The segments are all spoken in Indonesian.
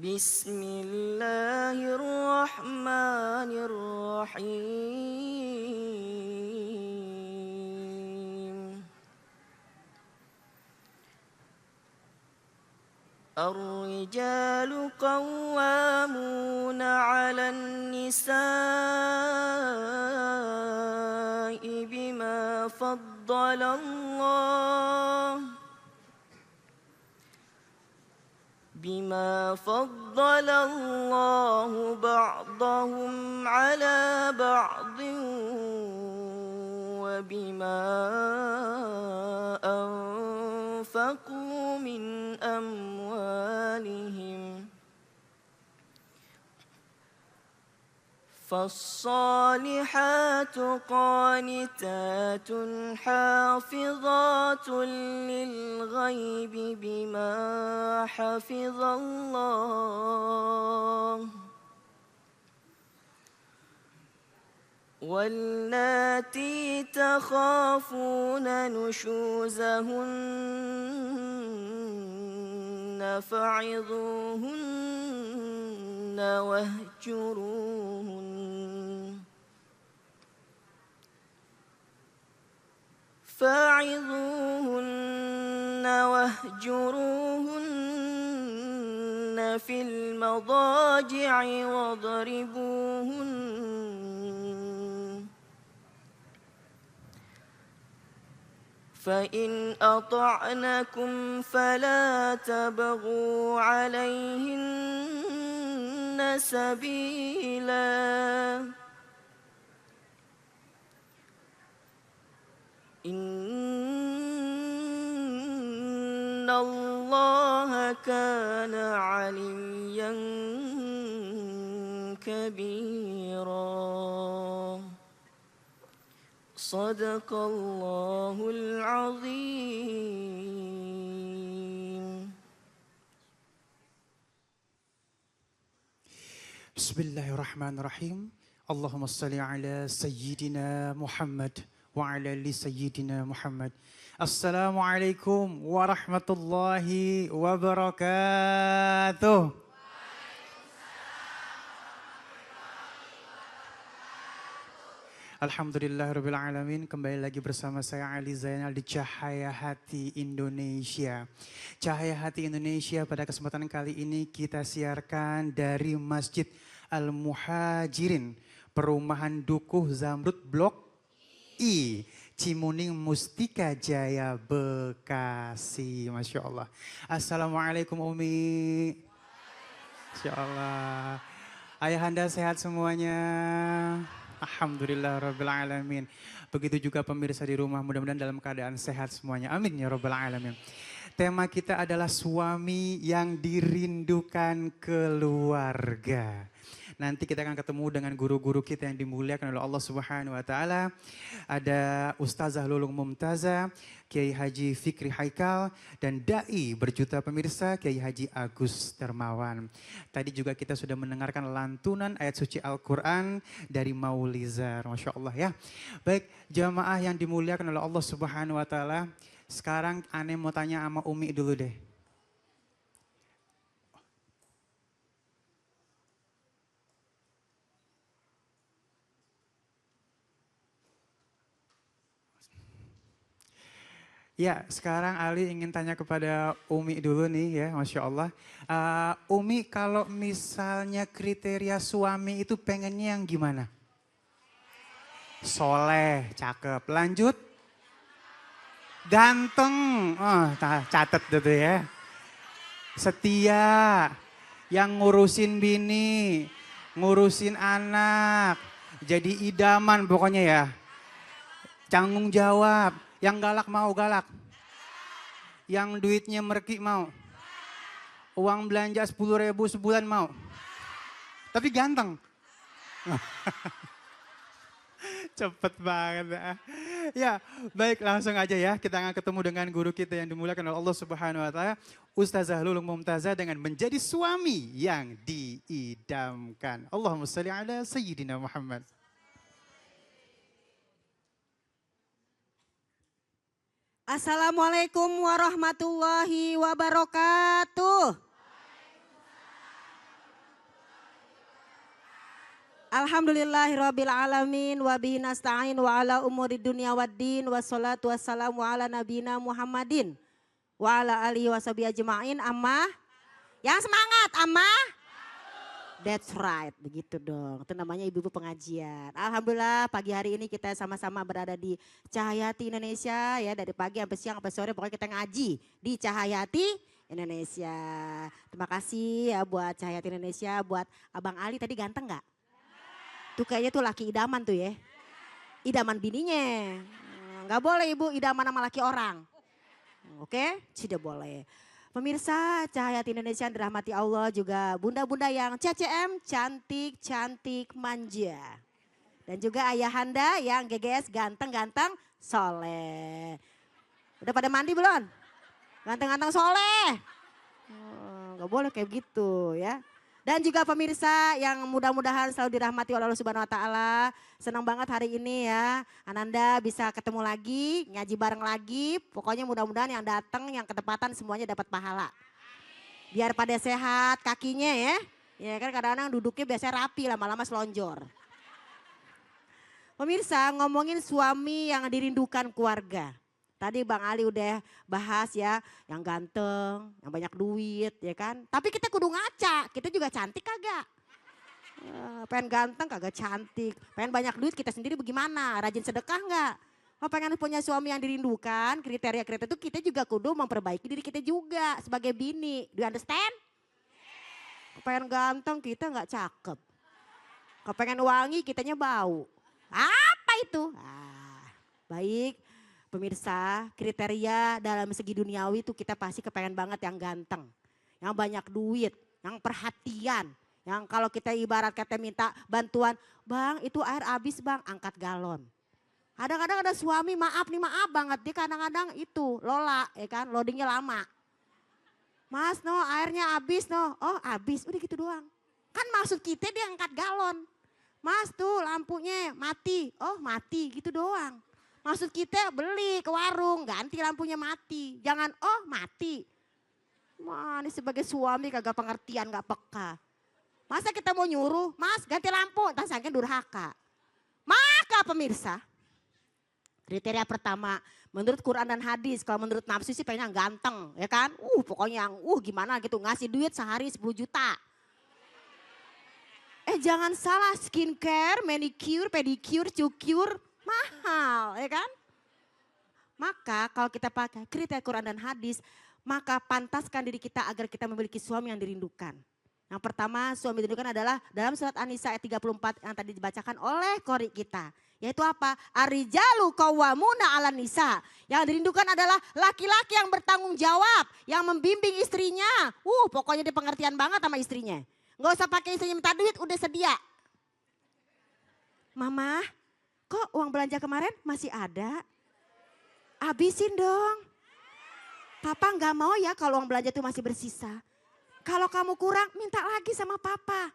بسم الله الرحمن الرحيم الرجال قوامون على النساء بما فضل الله بعضهم على بعض وبما أنفقوا من أموالهم فالصالحات قانتات حافظات للغيب بما حفظ الله واللاتي تخافون نشوزهن فعظوهن واهجروهن في المضاجع واضربوهن فإن أطعنكم فلا تبغوا عليهن سبيلا إن الله كان عليا كبيرا صدق الله العظيم. Bismillahirrahmanirrahim. Allahumma salli ala Sayyidina Muhammad wa ala ali Sayyidina Muhammad. Assalamualaikum warahmatullahi wabarakatuh. Alhamdulillahirabbil alamin. Kembali lagi bersama saya Ali Zainal di Cahaya Hati Indonesia. Cahaya Hati Indonesia pada kesempatan kali ini kita siarkan dari Masjid Al-Muhajirin, Perumahan Dukuh Zamrud Blok I, Cimuning Mustika Jaya, Bekasi. Masya Allah. Assalamualaikum Umi. Masya Allah. Ayahanda sehat semuanya. Alhamdulillah Rabbil Alamin. Begitu juga pemirsa di rumah, mudah-mudahan dalam keadaan sehat semuanya. Amin ya Rabbil Alamin. Tema kita adalah suami yang dirindukan keluarga. Nanti kita akan ketemu dengan guru-guru kita yang dimuliakan oleh Allah Subhanahu wa taala. Ada Ustazah Lulung Mumtazah, Kiai Haji Fikri Haikal, dan dai berjuta pemirsa Kiai Haji Agus Dermawan. Tadi juga kita sudah mendengarkan lantunan ayat suci Al-Qur'an dari Maulizar. Masya Allah ya. Baik, jamaah yang dimuliakan oleh Allah Subhanahu wa taala. Sekarang aneh mau tanya sama Umi dulu deh. Ya, sekarang Ali ingin tanya kepada Umi dulu nih ya, Masya Allah. Umi, kalau misalnya kriteria suami itu pengennya yang gimana? Soleh, cakep. Lanjut? Ganteng. Oh, catet gitu ya. Setia, yang ngurusin bini, ngurusin anak. Jadi idaman pokoknya ya. Tanggung jawab. Yang galak mau galak. Yang duitnya merki mau. Uang belanja 10.000 sebulan mau. Tapi ganteng. Cepet banget. Ya, baik langsung aja ya. Kita akan ketemu dengan guru kita yang dimuliakan oleh Allah Subhanahu wa taala, Ustazah Lulung Mumtazah, dengan menjadi suami yang diidamkan. Allahumma shalli ala Sayyidina Muhammad. Assalamualaikum warahmatullahi wabarakatuh. Alhamdulillahirabbil alamin wa bihi nasta'in wa ala umuri dunya waddin wassalatu wassalamu ala nabiyina Muhammadin wa ala alihi washabihi ajmain amma. Yang semangat amma. That's right, begitu dong. Itu namanya ibu-ibu pengajian. Alhamdulillah pagi hari ini kita sama-sama berada di Cahayati Indonesia ya, dari pagi sampai siang sampai sore pokoknya kita ngaji di Cahayati Indonesia. Terima kasih ya buat Cahayati Indonesia, buat Abang Ali tadi ganteng gak? Tuh kayaknya tuh laki idaman tuh ya. Idaman bininya. Gak boleh ibu idaman sama laki orang. Oke, tidak boleh. Pemirsa Cahayati Indonesia yang dirahmati Allah, juga bunda-bunda yang CCM cantik-cantik manja. Dan juga ayahanda yang GGS ganteng-ganteng soleh. Udah pada mandi belum? Ganteng-ganteng soleh. Gak boleh kayak gitu ya. Dan juga pemirsa yang mudah-mudahan selalu dirahmati oleh Allah Subhanahu wa taala. Senang banget hari ini ya. Ananda bisa ketemu lagi, ngaji bareng lagi. Pokoknya mudah-mudahan yang datang, yang ketepatan semuanya dapat pahala. Biar pada sehat kakinya ya. Ya kan kadang-kadang duduknya biasanya rapi, lama-lama selonjor. Pemirsa, ngomongin suami yang dirindukan keluarga. Tadi Bang Ali udah bahas ya, yang ganteng, yang banyak duit ya kan. Tapi kita kudu ngaca, kita juga cantik kagak. Pengen ganteng kagak cantik, pengen banyak duit kita sendiri bagaimana, rajin sedekah enggak? Pengen punya suami yang dirindukan, kriteria-kriteria itu kita juga kudu memperbaiki diri kita juga sebagai bini. Do you understand? Pengen ganteng kita enggak cakep. Pengen wangi kitanya bau. Apa itu? Baik. Pemirsa, kriteria dalam segi duniawi itu kita pasti kepengen banget yang ganteng. Yang banyak duit, yang perhatian. Yang kalau kita ibarat kata minta bantuan, bang itu air habis bang, angkat galon. Kadang-kadang ada suami maaf banget, dia kadang-kadang itu lola ya kan, loadingnya lama. Mas no airnya habis no, oh habis udah gitu doang. Kan maksud kita dia angkat galon. Mas tuh lampunya mati, oh mati gitu doang. Maksud kita beli ke warung, ganti lampunya mati. Jangan, oh mati. Wah ini sebagai suami kagak pengertian, gak peka. Masa kita mau nyuruh, mas ganti lampu, entah sangka durhaka. Maka pemirsa, kriteria pertama, menurut Quran dan hadis, kalau menurut nafsu sih pengen yang ganteng, ya kan? Pokoknya yang, gimana gitu, ngasih duit sehari 10 juta. Jangan salah, skincare, manicure, pedicure, cukur, mahal ya kan. Maka kalau kita pakai kriteria Quran dan hadis, maka pantaskan diri kita agar kita memiliki suami yang dirindukan. Yang pertama suami dirindukan adalah dalam surat An-Nisa ayat 34 yang tadi dibacakan oleh qori kita. Yaitu apa? Ar-rijalu qawwamuna 'alan nisa. Yang dirindukan adalah laki-laki yang bertanggung jawab, yang membimbing istrinya. Pokoknya dia pengertian banget sama istrinya. Gak usah pakai istrinya minta duit, udah sedia. Mama, kok uang belanja kemarin masih ada? Habisin dong. Papa nggak mau ya kalau uang belanja itu masih bersisa. Kalau kamu kurang minta lagi sama papa.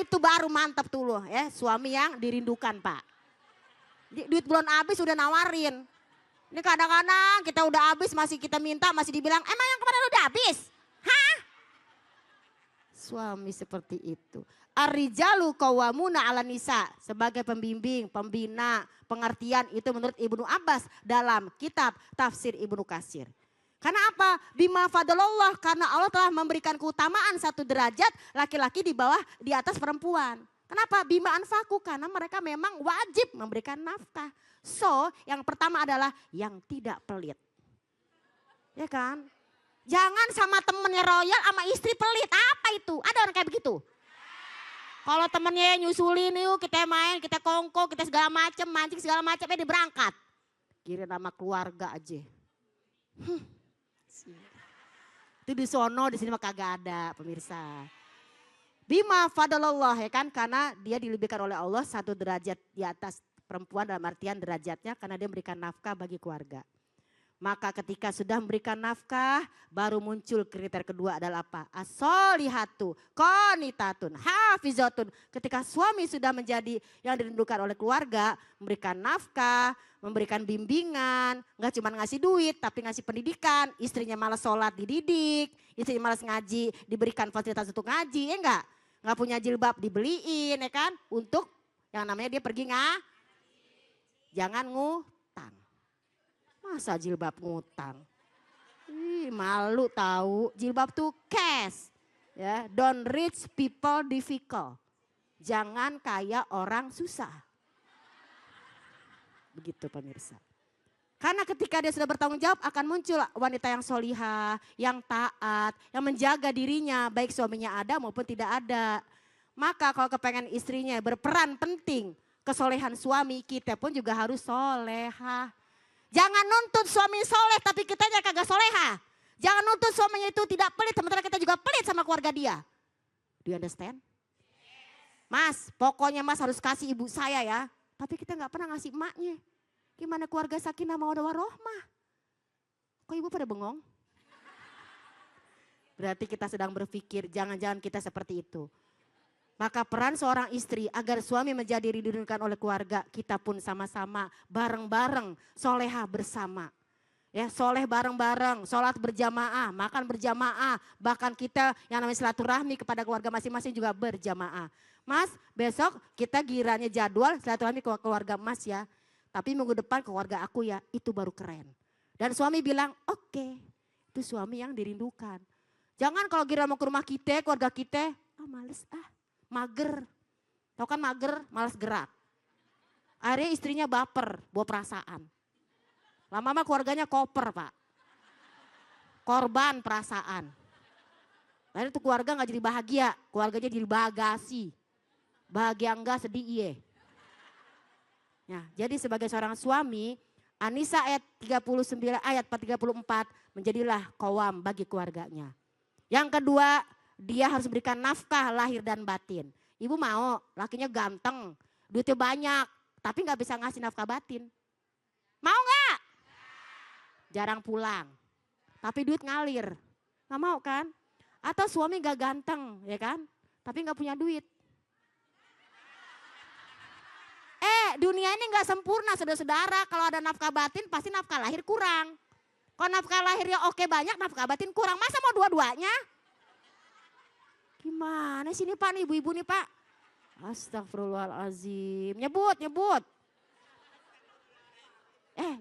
Itu baru mantap tuh loh ya, suami yang dirindukan pak. Duit belum habis udah nawarin. Ini kadang-kadang kita udah habis masih kita minta masih dibilang emang yang kemarin udah habis? Hah? Suami seperti itu. Ar-rijalu qawwamuna 'alan nisa, sebagai pembimbing, pembina, pengertian itu menurut Ibnu Abbas dalam kitab tafsir Ibnu Katsir. Karena apa? Bima fadalallah, karena Allah telah memberikan keutamaan satu derajat laki-laki di bawah di atas perempuan. Kenapa? Bima anfaku, karena mereka memang wajib memberikan nafkah. So, yang pertama adalah yang tidak pelit. Ya kan? Jangan sama temennya royal sama istri pelit. Apa itu? Ada orang kayak begitu? Kalau temennya nyusulin yuk kita main, kita kongko, kita segala macam, mancing segala macam, dia berangkat. Kira nama keluarga aja. Itu di sono, di sini mah kagak ada pemirsa. Bima fadalallah ya kan, karena dia dilebihkan oleh Allah satu derajat di atas perempuan dalam artian derajatnya karena dia memberikan nafkah bagi keluarga. Maka ketika sudah memberikan nafkah, baru muncul kriteria kedua adalah apa? As-solihatu, qanitatun, hafizatun. Ketika suami sudah menjadi yang dirindukan oleh keluarga, memberikan nafkah, memberikan bimbingan, nggak cuma ngasih duit, tapi ngasih pendidikan. Istrinya malas sholat dididik, istrinya malas ngaji, diberikan fasilitas untuk ngaji, ya enggak? Nggak punya jilbab dibeliin ya kan. Untuk yang namanya dia pergi jangan ngutang. Masa jilbab ngutang? Ih, malu tahu. Jilbab tuh cash. Ya, don't rich people difficult. Jangan kaya orang susah. Begitu pemirsa. Karena ketika dia sudah bertanggung jawab akan muncul wanita yang solihah, yang taat, yang menjaga dirinya baik suaminya ada maupun tidak ada. Maka kalau kepengen istrinya berperan penting kesolehan suami, kita pun juga harus solehah. Jangan nuntut suami soleh tapi kitanya kagak solehah. Jangan nuntut suaminya itu tidak pelit sementara kita juga pelit sama keluarga dia. Do you understand? Mas, pokoknya mas harus kasih ibu saya ya. Tapi kita gak pernah ngasih emaknya. Gimana keluarga sakinah mawaddah warahmah? Kok ibu pada bengong? Berarti kita sedang berpikir jangan-jangan kita seperti itu. Maka peran seorang istri agar suami menjadi diridhokan oleh keluarga, kita pun sama-sama bareng-bareng solehah bersama. Ya, soleh bareng-bareng, sholat berjamaah, makan berjamaah, bahkan kita yang namanya silaturahmi kepada keluarga masing-masing juga berjamaah. Mas, besok kita giranya jadwal silaturahmi ke keluarga Mas ya. Tapi minggu depan ke keluarga aku ya, itu baru keren. Dan suami bilang, oke, itu suami yang dirindukan. Jangan kalau gira mau ke rumah kita, keluarga kita, males mager. Tahu kan mager, malas gerak. Akhirnya istrinya baper, bawa perasaan. Lama-lama keluarganya koper pak. Korban perasaan. Akhirnya itu keluarga gak jadi bahagia, keluarganya jadi bagasi. Bahagia enggak, sedih iye. Ya, jadi sebagai seorang suami, An-Nisa ayat 39 ayat 34 menjadilah qawwam bagi keluarganya. Yang kedua, dia harus berikan nafkah lahir dan batin. Ibu mau, lakinya ganteng, duitnya banyak, tapi nggak bisa ngasih nafkah batin. Mau nggak? Jarang pulang, tapi duit ngalir. Nggak mau kan? Atau suami gak ganteng, ya kan? Tapi nggak punya duit. Dunia ini gak sempurna saudara-saudara. Kalau ada nafkah batin pasti nafkah lahir kurang. Kalau nafkah lahirnya oke banyak, nafkah batin kurang. Masa mau dua-duanya? Gimana sih nih pak, nih ibu-ibu nih pak? Astagfirullahaladzim. Nyebut.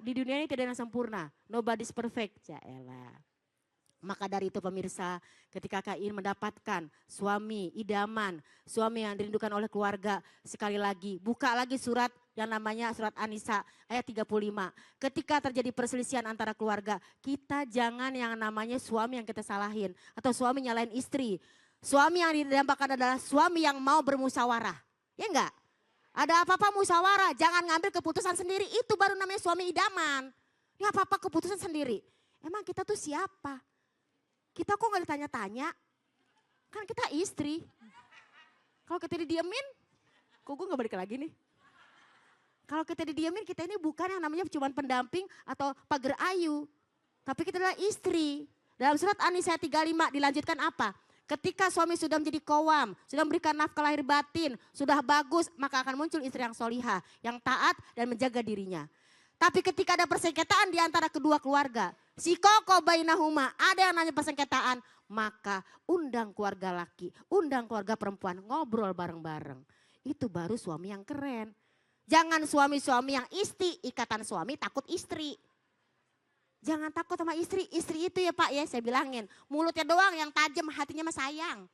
Di dunia ini tidak ada yang sempurna. Nobody's perfect. Ya elah. Maka dari itu pemirsa, ketika kau ingin mendapatkan suami idaman, suami yang dirindukan oleh keluarga, sekali lagi buka lagi surat yang namanya surat An-Nisa ayat 35. Ketika terjadi perselisihan antara keluarga, kita jangan yang namanya suami yang kita salahin atau suami nyalain istri. Suami yang didambakan adalah suami yang mau bermusyawarah. Ya enggak? Ada apa-apa musyawarah, jangan ngambil keputusan sendiri, itu baru namanya suami idaman. Ya apa-apa keputusan sendiri. Emang kita tuh siapa? Kita kok gak ditanya-tanya? Kan kita istri. Kalau kita didiemin, kok gue gak balik lagi nih? Kalau kita didiemin, kita ini bukan yang namanya cuma pendamping atau pagar ayu. Tapi kita adalah istri. Dalam surat An-Nisa 35 dilanjutkan apa? Ketika suami sudah menjadi qawwam, sudah memberikan nafkah lahir batin, sudah bagus, maka akan muncul istri yang solihah, yang taat dan menjaga dirinya. Tapi ketika ada persengketaan di antara kedua keluarga, sikoko bainahuma, ada yang nanya persengketaan, maka undang keluarga laki, undang keluarga perempuan, ngobrol bareng-bareng. Itu baru suami yang keren. Jangan suami-suami yang ikatan suami takut istri. Jangan takut sama istri itu ya pak ya, saya bilangin. Mulutnya doang yang tajam, hatinya mah sayang.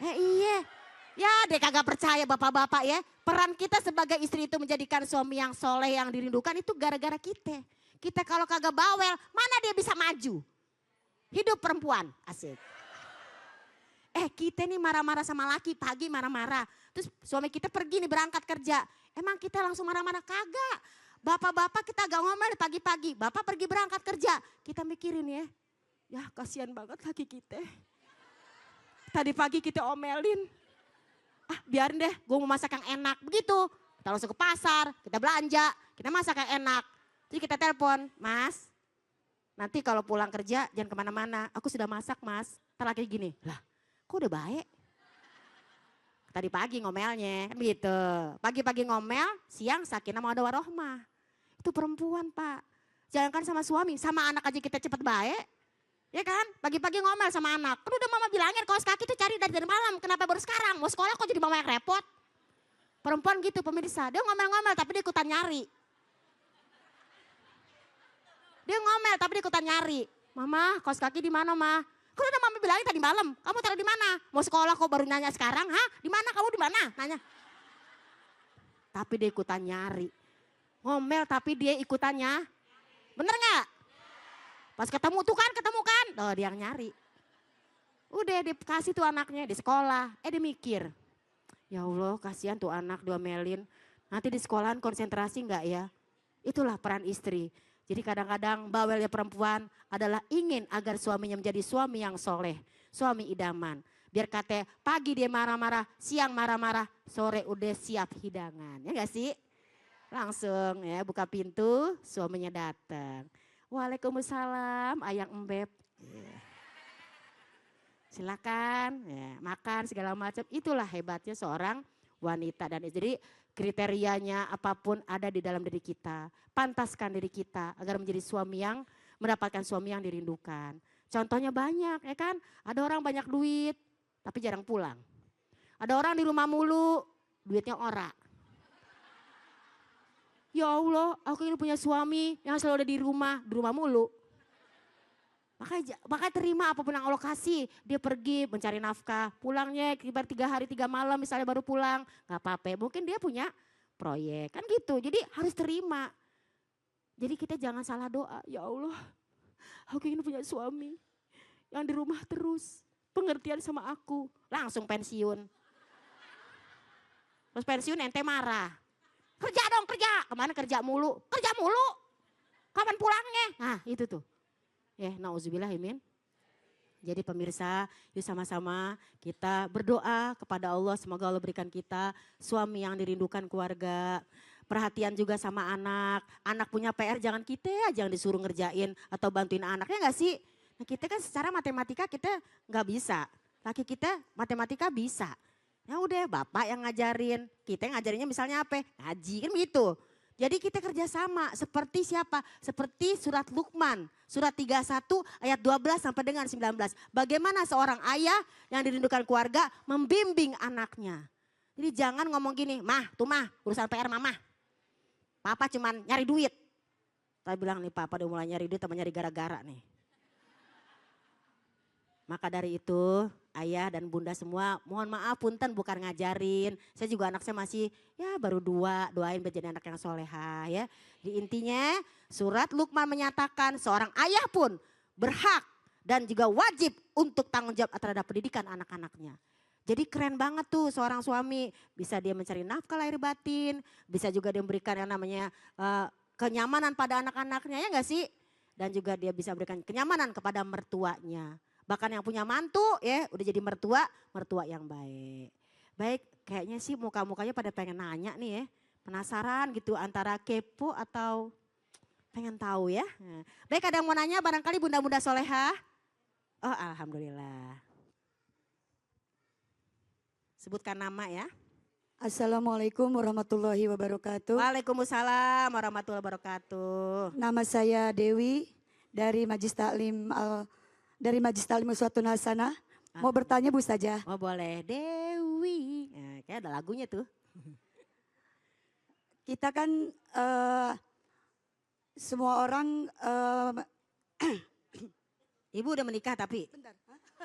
Iya. Ya deh kagak percaya bapak-bapak ya. Peran kita sebagai istri itu menjadikan suami yang soleh, yang dirindukan itu gara-gara kita. Kita kalau kagak bawel, mana dia bisa maju? Hidup perempuan, asik. Kita nih marah-marah sama laki, pagi marah-marah. Terus suami kita pergi nih berangkat kerja. Emang kita langsung marah-marah? Kagak. Bapak-bapak kita agak ngomel pagi-pagi. Bapak pergi berangkat kerja. Kita mikirin ya. Ya kasihan banget laki kita. Tadi pagi kita omelin. Biarin deh, gue mau masak yang enak. Begitu, kita langsung ke pasar, kita belanja, kita masak yang enak. Terus kita telepon, mas, nanti kalau pulang kerja jangan kemana-mana. Aku sudah masak mas. Ntar laki gini, lah kok udah baik? Tadi pagi ngomelnya, begitu. Pagi-pagi ngomel, siang sakinah mawaddah warahmah. Itu perempuan pak. Jangankan sama suami, sama anak aja kita cepet baik. Ya kan? Pagi-pagi ngomel sama anak. Kan udah mama bilangin kaos kaki tuh cari dari malam. Kenapa baru sekarang? Mau sekolah kok jadi mama yang repot? Perempuan gitu pemirsa. Dia ngomel-ngomel tapi dia ikutan nyari. Dia ngomel tapi dia ikutan nyari. Mama, kaos kaki di mana, Ma? Kan udah mama bilangin tadi malam. Kamu taruh di mana? Mau sekolah kok baru nanya sekarang? Hah? Di mana? Kamu di mana? Nanya. Tapi dia ikutan nyari. Ngomel tapi dia ikutannya. Bener nggak? Pas ketemu kan. Oh dia yang nyari. Udah dikasih tuh anaknya di sekolah. Dia mikir. Ya Allah kasihan tuh anak diomelin. Nanti di sekolahan konsentrasi nggak ya? Itulah peran istri. Jadi kadang-kadang bawelnya perempuan adalah ingin agar suaminya menjadi suami yang soleh. Suami idaman. Biar kata pagi dia marah-marah, siang marah-marah, sore udah siap hidangan. Ya gak sih? Langsung ya buka pintu, suaminya datang. Waalaikumsalam, ayang embeb. Silakan, ya, makan segala macam. Itulah hebatnya seorang wanita dan istri. Kriterianya apapun ada di dalam diri kita. Pantaskan diri kita agar menjadi suami yang mendapatkan suami yang dirindukan. Contohnya banyak ya kan. Ada orang banyak duit tapi jarang pulang. Ada orang di rumah mulu, duitnya ora. Ya Allah, aku ingin punya suami yang selalu ada di rumah mulu. Makanya terima apapun yang Allah kasih. Dia pergi mencari nafkah, pulangnya kibar 3 hari 3 malam misalnya baru pulang. Gak apa-apa, mungkin dia punya proyek, kan gitu. Jadi harus terima. Jadi kita jangan salah doa, ya Allah aku ingin punya suami yang di rumah terus. Pengertian sama aku, langsung pensiun. Terus pensiun ente marah. Kerja dong kerja, kemana kerja mulu? Kapan pulangnya? Nah itu tuh. Nauzubillah imin. Jadi pemirsa, yuk sama-sama kita berdoa kepada Allah. Semoga Allah berikan kita suami yang dirindukan keluarga. Perhatian juga sama anak. Anak punya PR jangan kita aja yang disuruh ngerjain atau bantuin anaknya gak sih? Nah kita kan secara matematika kita gak bisa. Laki kita matematika bisa. Ya udah bapak yang ngajarin, kita yang ngajarinnya misalnya apa? Ngaji kan begitu. Jadi kita kerjasama seperti siapa? Seperti surat Luqman, surat 31 ayat 12 sampai dengan 19. Bagaimana seorang ayah yang dirindukan keluarga membimbing anaknya. Jadi jangan ngomong gini, mah urusan PR mama. Papa cuman nyari duit. Tapi bilang nih papa udah mulai nyari duit sama nyari gara-gara nih. Maka dari itu ayah dan bunda semua mohon maaf punten bukan ngajarin. Saya juga anak saya masih ya baru 2, doain menjadi anak yang soleha ya. Di intinya surat Luqman menyatakan seorang ayah pun berhak dan juga wajib untuk tanggung jawab terhadap pendidikan anak-anaknya. Jadi keren banget tuh seorang suami bisa dia mencari nafkah lahir batin. Bisa juga dia memberikan yang namanya kenyamanan pada anak-anaknya ya gak sih? Dan juga dia bisa berikan kenyamanan kepada mertuanya. Bahkan yang punya mantu ya udah jadi mertua yang baik. Baik kayaknya sih muka-mukanya pada pengen nanya nih ya. Penasaran gitu antara kepo atau pengen tahu ya. Baik ada yang mau nanya barangkali bunda-bunda soleha. Oh alhamdulillah. Sebutkan nama ya. Assalamualaikum warahmatullahi wabarakatuh. Waalaikumsalam warahmatullahi wabarakatuh. Nama saya Dewi dari Majlis Taklim Uswatun Hasanah. Mau bertanya Bu Ustazah? Oh boleh, Dewi. Kayak ada lagunya tuh. Kita kan semua orang Ibu udah menikah tapi? bentar,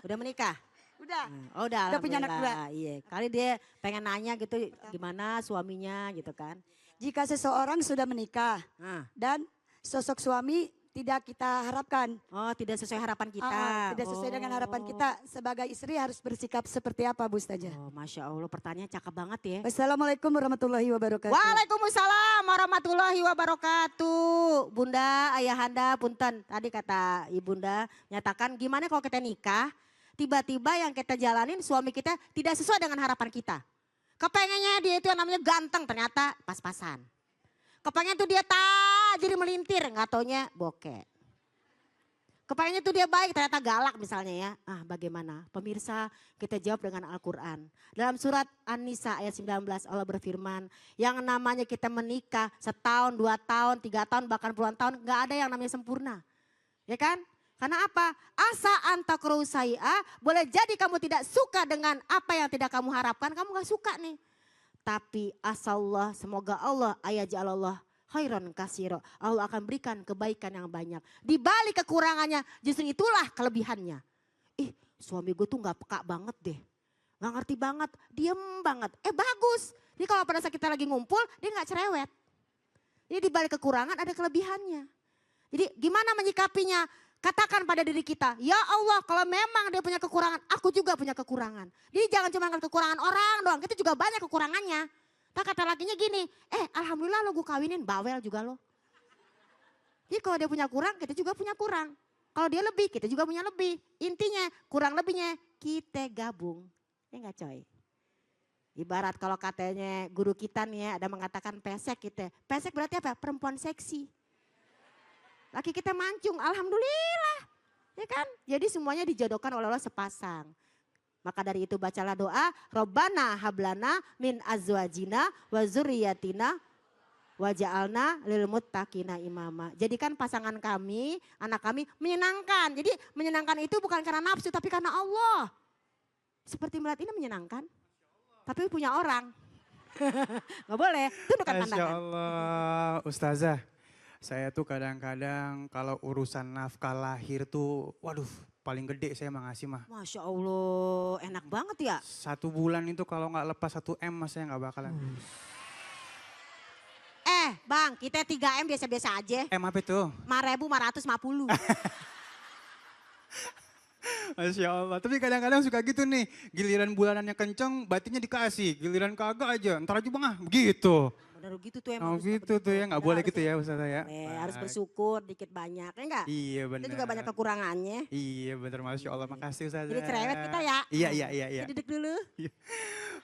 Udah menikah? udah. Oh udah Udah punya anak alhamdulillah. Iya, kali dia pengen nanya gitu gimana suaminya gitu kan. Jika seseorang sudah menikah Nah. dan sosok suami tidak kita harapkan. Oh tidak sesuai harapan kita. Tidak sesuai dengan harapan kita. Sebagai istri harus bersikap seperti apa Bu Ustazah? Oh Masya Allah pertanyaan cakep banget ya. Wassalamualaikum warahmatullahi wabarakatuh. Waalaikumsalam warahmatullahi wabarakatuh. Bunda, ayahanda, punten. Tadi kata ibunda nyatakan gimana kalau kita nikah. Tiba-tiba yang kita jalanin suami kita tidak sesuai dengan harapan kita. Kepengennya dia itu yang namanya ganteng ternyata pas-pasan. Kepengen tuh dia tajir melintir nggak taunya bokeh. Kepengennya tuh dia baik ternyata galak misalnya ya. Bagaimana? Pemirsa kita jawab dengan Al-Quran. Dalam surat An-Nisa ayat 19 Allah berfirman. Yang namanya kita menikah setahun, 2 tahun, 3 tahun bahkan puluhan tahun. Gak ada yang namanya sempurna. Ya kan? Karena apa? Asa antakru say'a, boleh jadi kamu tidak suka dengan apa yang tidak kamu harapkan, kamu gak suka nih. Tapi asallah, semoga Allah ayajalallah khairan kasiro. Allah akan berikan kebaikan yang banyak. Di balik kekurangannya, justru itulah kelebihannya. Suami gue tuh gak peka banget deh. Gak ngerti banget, diem banget. Bagus. Jadi kalau pada saat kita lagi ngumpul, dia gak cerewet. Jadi di balik kekurangan ada kelebihannya. Jadi gimana menyikapinya? Katakan pada diri kita, ya Allah kalau memang dia punya kekurangan, aku juga punya kekurangan. Jadi jangan cuma kekurangan orang doang, kita juga banyak kekurangannya. Tak kata lakinya gini, alhamdulillah lo gue kawinin, bawel juga lo. Jadi kalau dia punya kurang, kita juga punya kurang. Kalau dia lebih, kita juga punya lebih. Intinya kurang lebihnya kita gabung. Ya enggak coy? Ibarat kalau katanya guru kita nih ya, ada mengatakan pesek gitu. Pesek berarti apa? Perempuan seksi. Laki kita mancung, alhamdulillah. Ya kan? Jadi semuanya dijodohkan oleh Allah sepasang. Maka dari itu bacalah doa, Robbana hablana min azwajina wa zurriyatina wa ja'alna lil muttaqina imama. Jadikan pasangan kami, anak kami menyenangkan. Jadi menyenangkan itu bukan karena nafsu tapi karena Allah. Seperti melihat ini menyenangkan. Tapi punya orang. Gak boleh, tundukkan pandangan. Masya Allah, Ustazah. Saya tuh kadang-kadang kalau urusan nafkah lahir tuh, waduh paling gede saya mengasih mah. Masya Allah, enak banget ya. 1 bulan itu kalau nggak lepas 1 M mas saya nggak bakalan. Bang, kita 3 M biasa-biasa aja. M apa itu? 5.550. Masya Allah, tapi kadang-kadang suka gitu nih. Giliran bulanannya kenceng, batinnya dikasih. Giliran kagak aja, ntar aja bang begitu. Bener gitu tuh emang. Oh gitu tuh ya, nggak boleh gitu ya Ustazah ya. Harus bersyukur dikit banyak, ya enggak? Iya benar. Kita juga banyak kekurangannya. Iya benar, Masya Allah, makasih Ustazah. Jadi cerewet kita ya. Iya. Kita duduk dulu.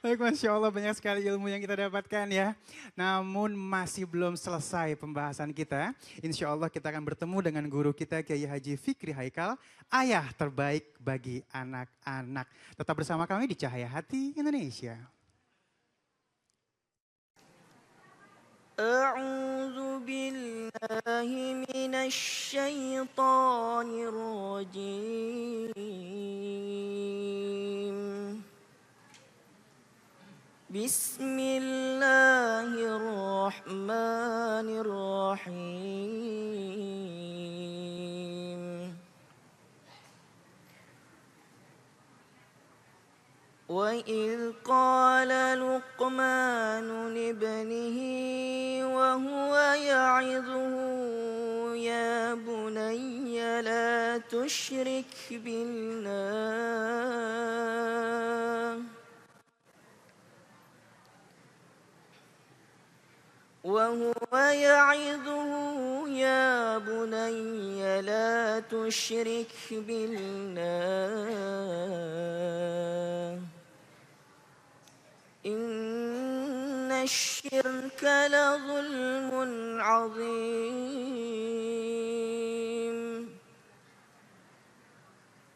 Baik, Masya Allah banyak sekali ilmu yang kita dapatkan ya. Namun masih belum selesai pembahasan kita. Insya Allah kita akan bertemu dengan guru kita Kiai Haji Fikri Haikal, ayah terbaik bagi anak-anak. Tetap bersama kami di Cahaya Hati Indonesia. أعوذ بالله من الشيطان الرجيم بسم الله الرحمن الرحيم وإذ قال لقمان لابنه وهو يعظه يا بني لا تشرك بالله وهو يعظه يا بني لا تشرك بالله إن الشرك لظلم عظيم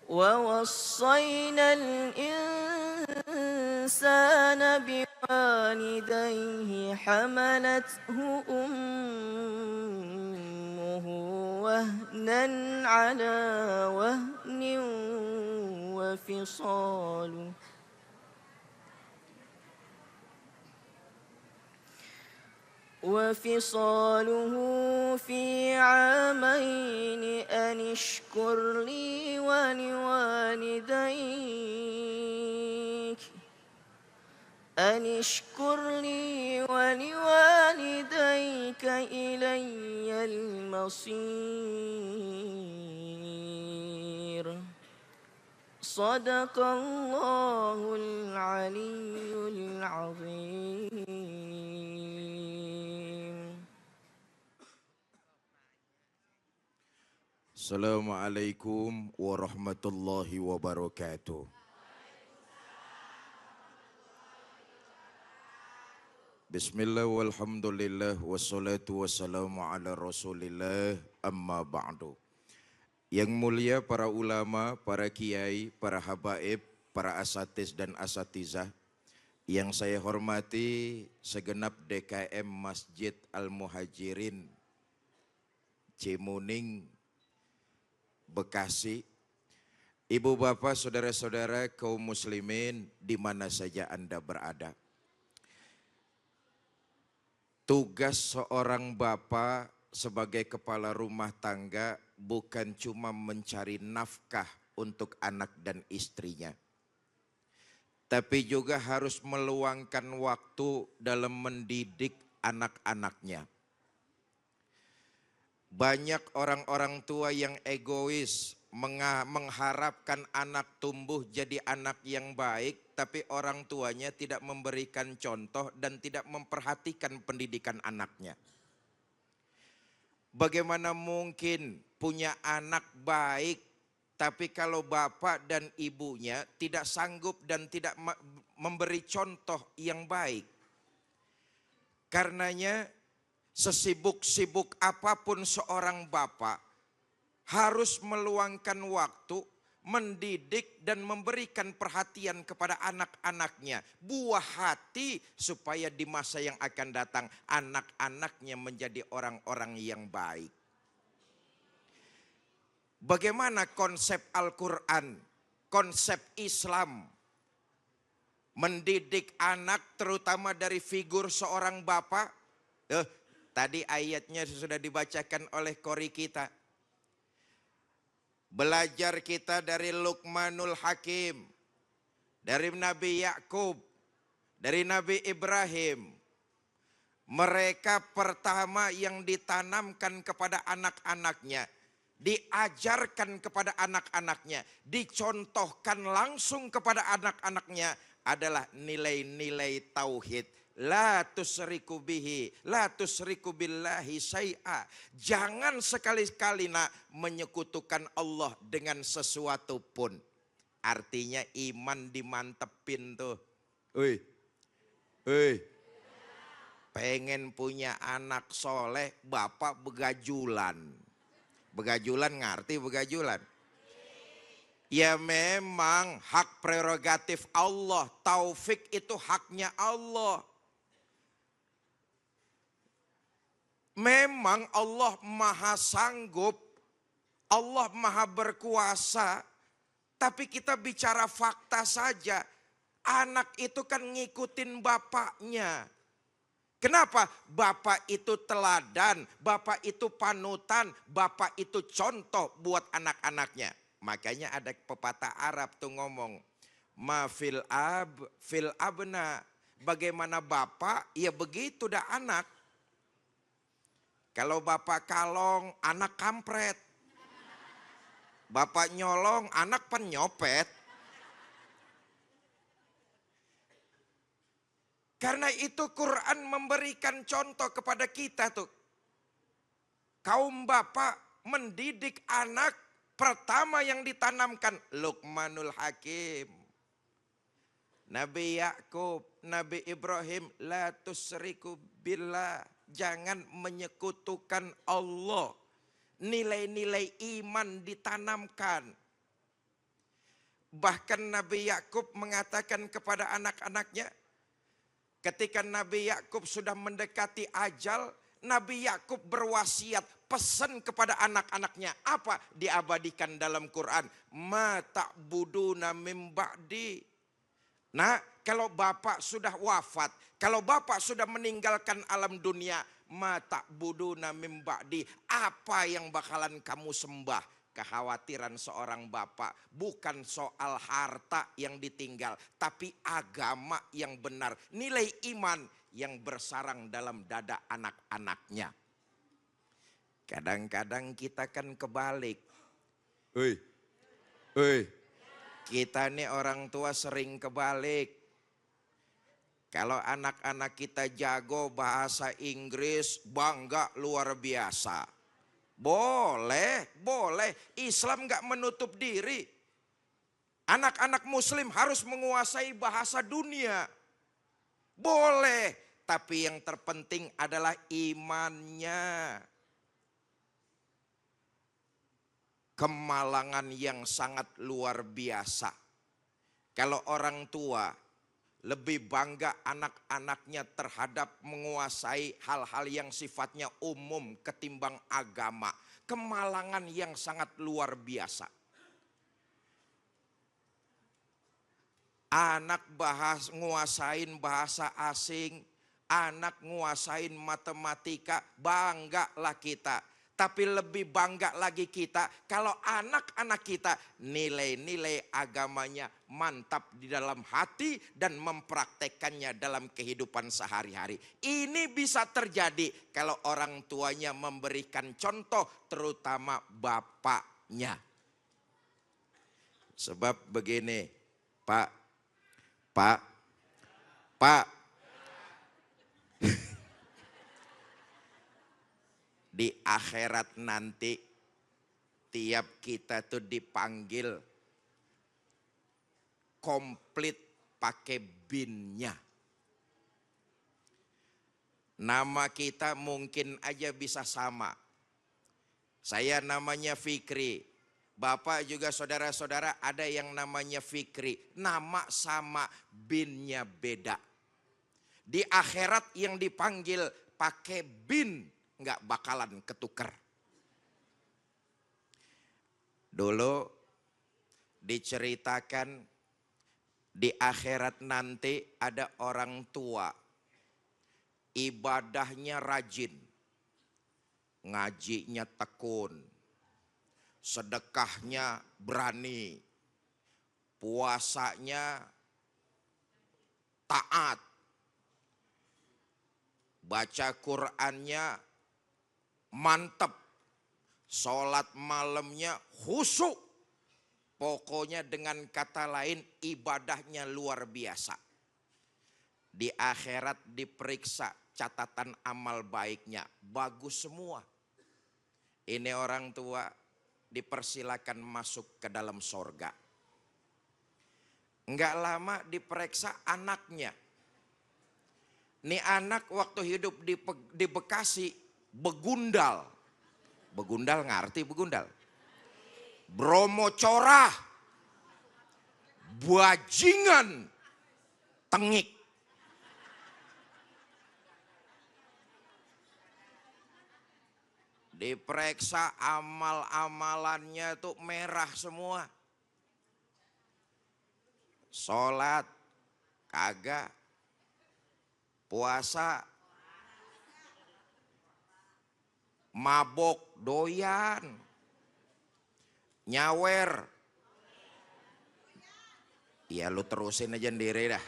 ووصينا الإنسان بوالديه حملته أمه وهنا على وهن وفصاله في عامين أن اشكر لي ولوالديك إلي المصير صدق الله العلي العظيم. Assalamualaikum warahmatullahi wabarakatuh. Bismillah walhamdulillah wassalatu wassalamu ala rasulillah amma ba'du. Yang mulia para ulama, para kiai, para habaib, para asatis dan asatizah. Yang saya hormati segenap DKM Masjid Al-Muhajirin Cimuning Bekasi, ibu bapak, saudara-saudara kaum muslimin di mana saja Anda berada. Tugas seorang bapak sebagai kepala rumah tangga bukan cuma mencari nafkah untuk anak dan istrinya, tapi juga harus meluangkan waktu dalam mendidik anak-anaknya. Banyak orang-orang tua yang egois, mengharapkan anak tumbuh jadi anak yang baik, tapi orang tuanya tidak memberikan contoh dan tidak memperhatikan pendidikan anaknya. Bagaimana mungkin punya anak baik, tapi kalau bapak dan ibunya tidak sanggup dan tidak memberi contoh yang baik. Karenanya sesibuk-sibuk apapun seorang bapak harus meluangkan waktu mendidik dan memberikan perhatian kepada anak-anaknya. Buah hati supaya di masa yang akan datang anak-anaknya menjadi orang-orang yang baik. Bagaimana konsep Al-Quran, konsep Islam mendidik anak terutama dari figur seorang bapak? Tadi ayatnya sudah dibacakan oleh qori kita. Belajar kita dari Luqmanul Hakim, dari Nabi Yakub, dari Nabi Ibrahim. Mereka pertama yang ditanamkan kepada anak-anaknya, diajarkan kepada anak-anaknya, dicontohkan langsung kepada anak-anaknya adalah nilai-nilai tauhid. La tusriku bihi, la tusriku billahi syai'a. Jangan sekali-kali nak menyekutukan Allah dengan sesuatu pun. Artinya iman dimantepin tuh. Pengen punya anak soleh, bapak begajulan. Begajulan ngerti begajulan? Ya memang hak prerogatif Allah, taufik itu haknya Allah. Memang Allah maha sanggup, Allah maha berkuasa, tapi kita bicara fakta saja. Anak itu kan ngikutin bapaknya. Kenapa? Bapak itu teladan, bapak itu panutan, bapak itu contoh buat anak-anaknya. Makanya ada pepatah Arab tuh ngomong, ma fil abna, bagaimana bapak, ya begitu dah anak. Kalau bapak kalong, anak kampret. Bapak nyolong, anak penyopet. Karena itu Quran memberikan contoh kepada kita tuh. Kaum bapak mendidik anak, pertama yang ditanamkan Luqmanul Hakim. Nabi Yakub, Nabi Ibrahim, la tusriku billah. Jangan menyekutukan Allah. Nilai-nilai iman ditanamkan. Bahkan Nabi Yakub mengatakan kepada anak-anaknya, ketika Nabi Yakub sudah mendekati ajal, Nabi Yakub berwasiat, pesan kepada anak-anaknya. Apa? Diabadikan dalam Quran. Ma ta'buduna mim ba'di. Nah, kalau bapak sudah wafat, kalau bapak sudah meninggalkan alam dunia, ma ta'buduna mim ba'di. Apa yang bakalan kamu sembah? Kekhawatiran seorang bapak bukan soal harta yang ditinggal, tapi agama yang benar, nilai iman yang bersarang dalam dada anak-anaknya. Kadang-kadang kita kan kebalik. Kita nih orang tua sering kebalik. Kalau anak-anak kita jago bahasa Inggris, bangga luar biasa. Boleh, boleh. Islam gak menutup diri. Anak-anak muslim harus menguasai bahasa dunia. Boleh, tapi yang terpenting adalah imannya. Kemalangan yang sangat luar biasa. Kalau orang tua lebih bangga anak-anaknya terhadap menguasai hal-hal yang sifatnya umum ketimbang agama. Kemalangan yang sangat luar biasa. Anak nguasain bahasa asing, anak nguasain matematika, banggalah kita. Tapi lebih bangga lagi kita kalau anak-anak kita nilai-nilai agamanya mantap di dalam hati dan mempraktekannya dalam kehidupan sehari-hari. Ini bisa terjadi kalau orang tuanya memberikan contoh, terutama bapaknya. Sebab begini, Pak. Di akhirat nanti tiap kita tuh dipanggil komplit pakai binnya. Nama kita mungkin aja bisa sama. Saya namanya Fikri. Bapak juga saudara-saudara ada yang namanya Fikri. Nama sama, binnya beda. Di akhirat yang dipanggil pakai bin nggak bakalan ketuker. Dulu diceritakan di akhirat nanti ada orang tua. Ibadahnya rajin. Ngajinya tekun. Sedekahnya berani. Puasanya taat. Baca Qur'annya mantep. Sholat malamnya khusyuk. Pokoknya dengan kata lain ibadahnya luar biasa. Di akhirat diperiksa catatan amal baiknya. Bagus semua. Ini orang tua dipersilakan masuk ke dalam sorga. Enggak lama diperiksa anaknya. Nih anak waktu hidup di Bekasi begundal. Begundal ngerti begundal? Bromo corah. Bajingan. Tengik. Diperiksa amal-amalannya tuh merah semua. Sholat kagak. Puasa mabok doyan. Nyawer. Ya lu terusin aja sendiri dah.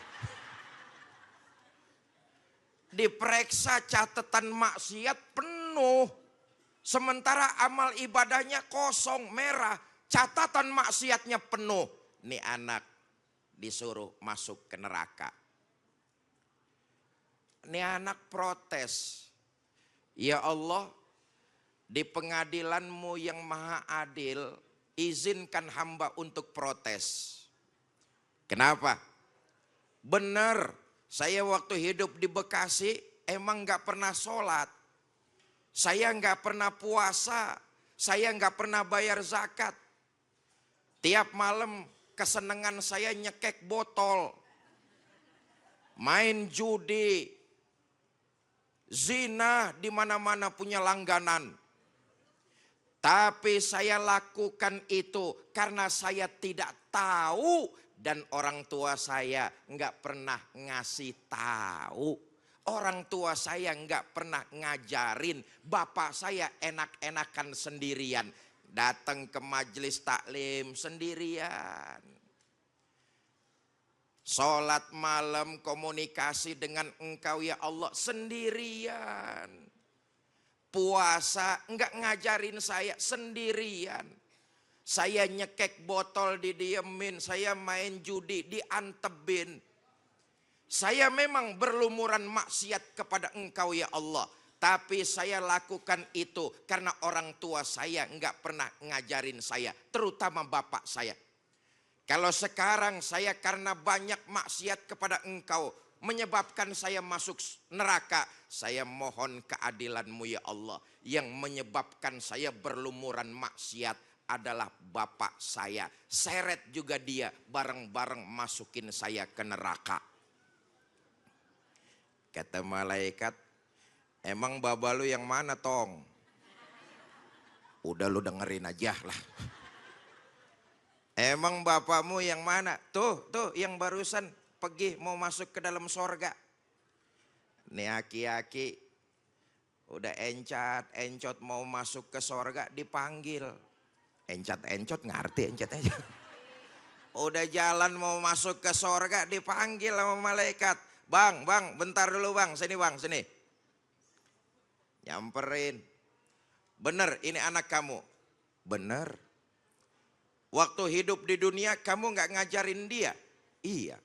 Diperiksa catatan maksiat penuh. Sementara amal ibadahnya kosong, merah. Catatan maksiatnya penuh. Nih anak disuruh masuk ke neraka. Nih anak protes. Ya Allah, di pengadilan-Mu yang maha adil, izinkan hamba untuk protes. Kenapa? Benar, saya waktu hidup di Bekasi emang gak pernah sholat. Saya nggak pernah puasa, saya nggak pernah bayar zakat. Tiap malam kesenangan saya nyekek botol, main judi, zina di mana-mana punya langganan. Tapi saya lakukan itu karena saya tidak tahu dan orang tua saya nggak pernah ngasih tahu. Orang tua saya nggak pernah ngajarin, bapak saya enak-enakan sendirian. Datang ke majelis taklim sendirian. Sholat malam komunikasi dengan Engkau ya Allah sendirian. Puasa nggak ngajarin saya sendirian. Saya nyekek botol didiemin, saya main judi diantebin. Saya memang berlumuran maksiat kepada Engkau ya Allah. Tapi saya lakukan itu karena orang tua saya enggak pernah ngajarin saya. Terutama bapak saya. Kalau sekarang saya karena banyak maksiat kepada Engkau. Menyebabkan saya masuk neraka. Saya mohon keadilan-Mu ya Allah. Yang menyebabkan saya berlumuran maksiat adalah bapak saya. Seret juga dia bareng-bareng masukin saya ke neraka. Kata malaikat, emang baba lu yang mana tong? Udah lu dengerin aja lah. Emang bapakmu yang mana? Tuh yang barusan pergi mau masuk ke dalam sorga. Nih aki-aki udah encot mau masuk ke sorga dipanggil. Encot ngerti encot. Udah jalan mau masuk ke sorga dipanggil sama malaikat. Bang, bentar dulu bang, sini. Nyamperin. Bener ini anak kamu? Bener. Waktu hidup di dunia kamu gak ngajarin dia? Iya.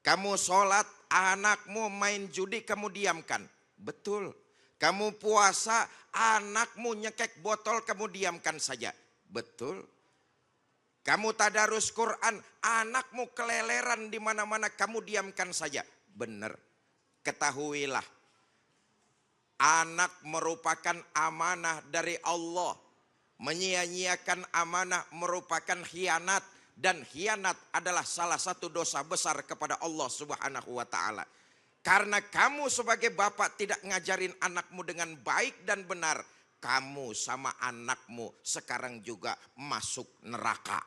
Kamu sholat, anakmu main judi kamu diamkan? Betul. Kamu puasa, anakmu nyekek botol kamu diamkan saja? Betul. Kamu tadarus Quran, anakmu keleleran di mana-mana kamu diamkan saja? Benar. Ketahuilah, anak merupakan amanah dari Allah. Menyia-nyiakan amanah merupakan khianat, dan khianat adalah salah satu dosa besar kepada Allah Subhanahu wa taala. Karena kamu sebagai bapak tidak ngajarin anakmu dengan baik dan benar, kamu sama anakmu sekarang juga masuk neraka.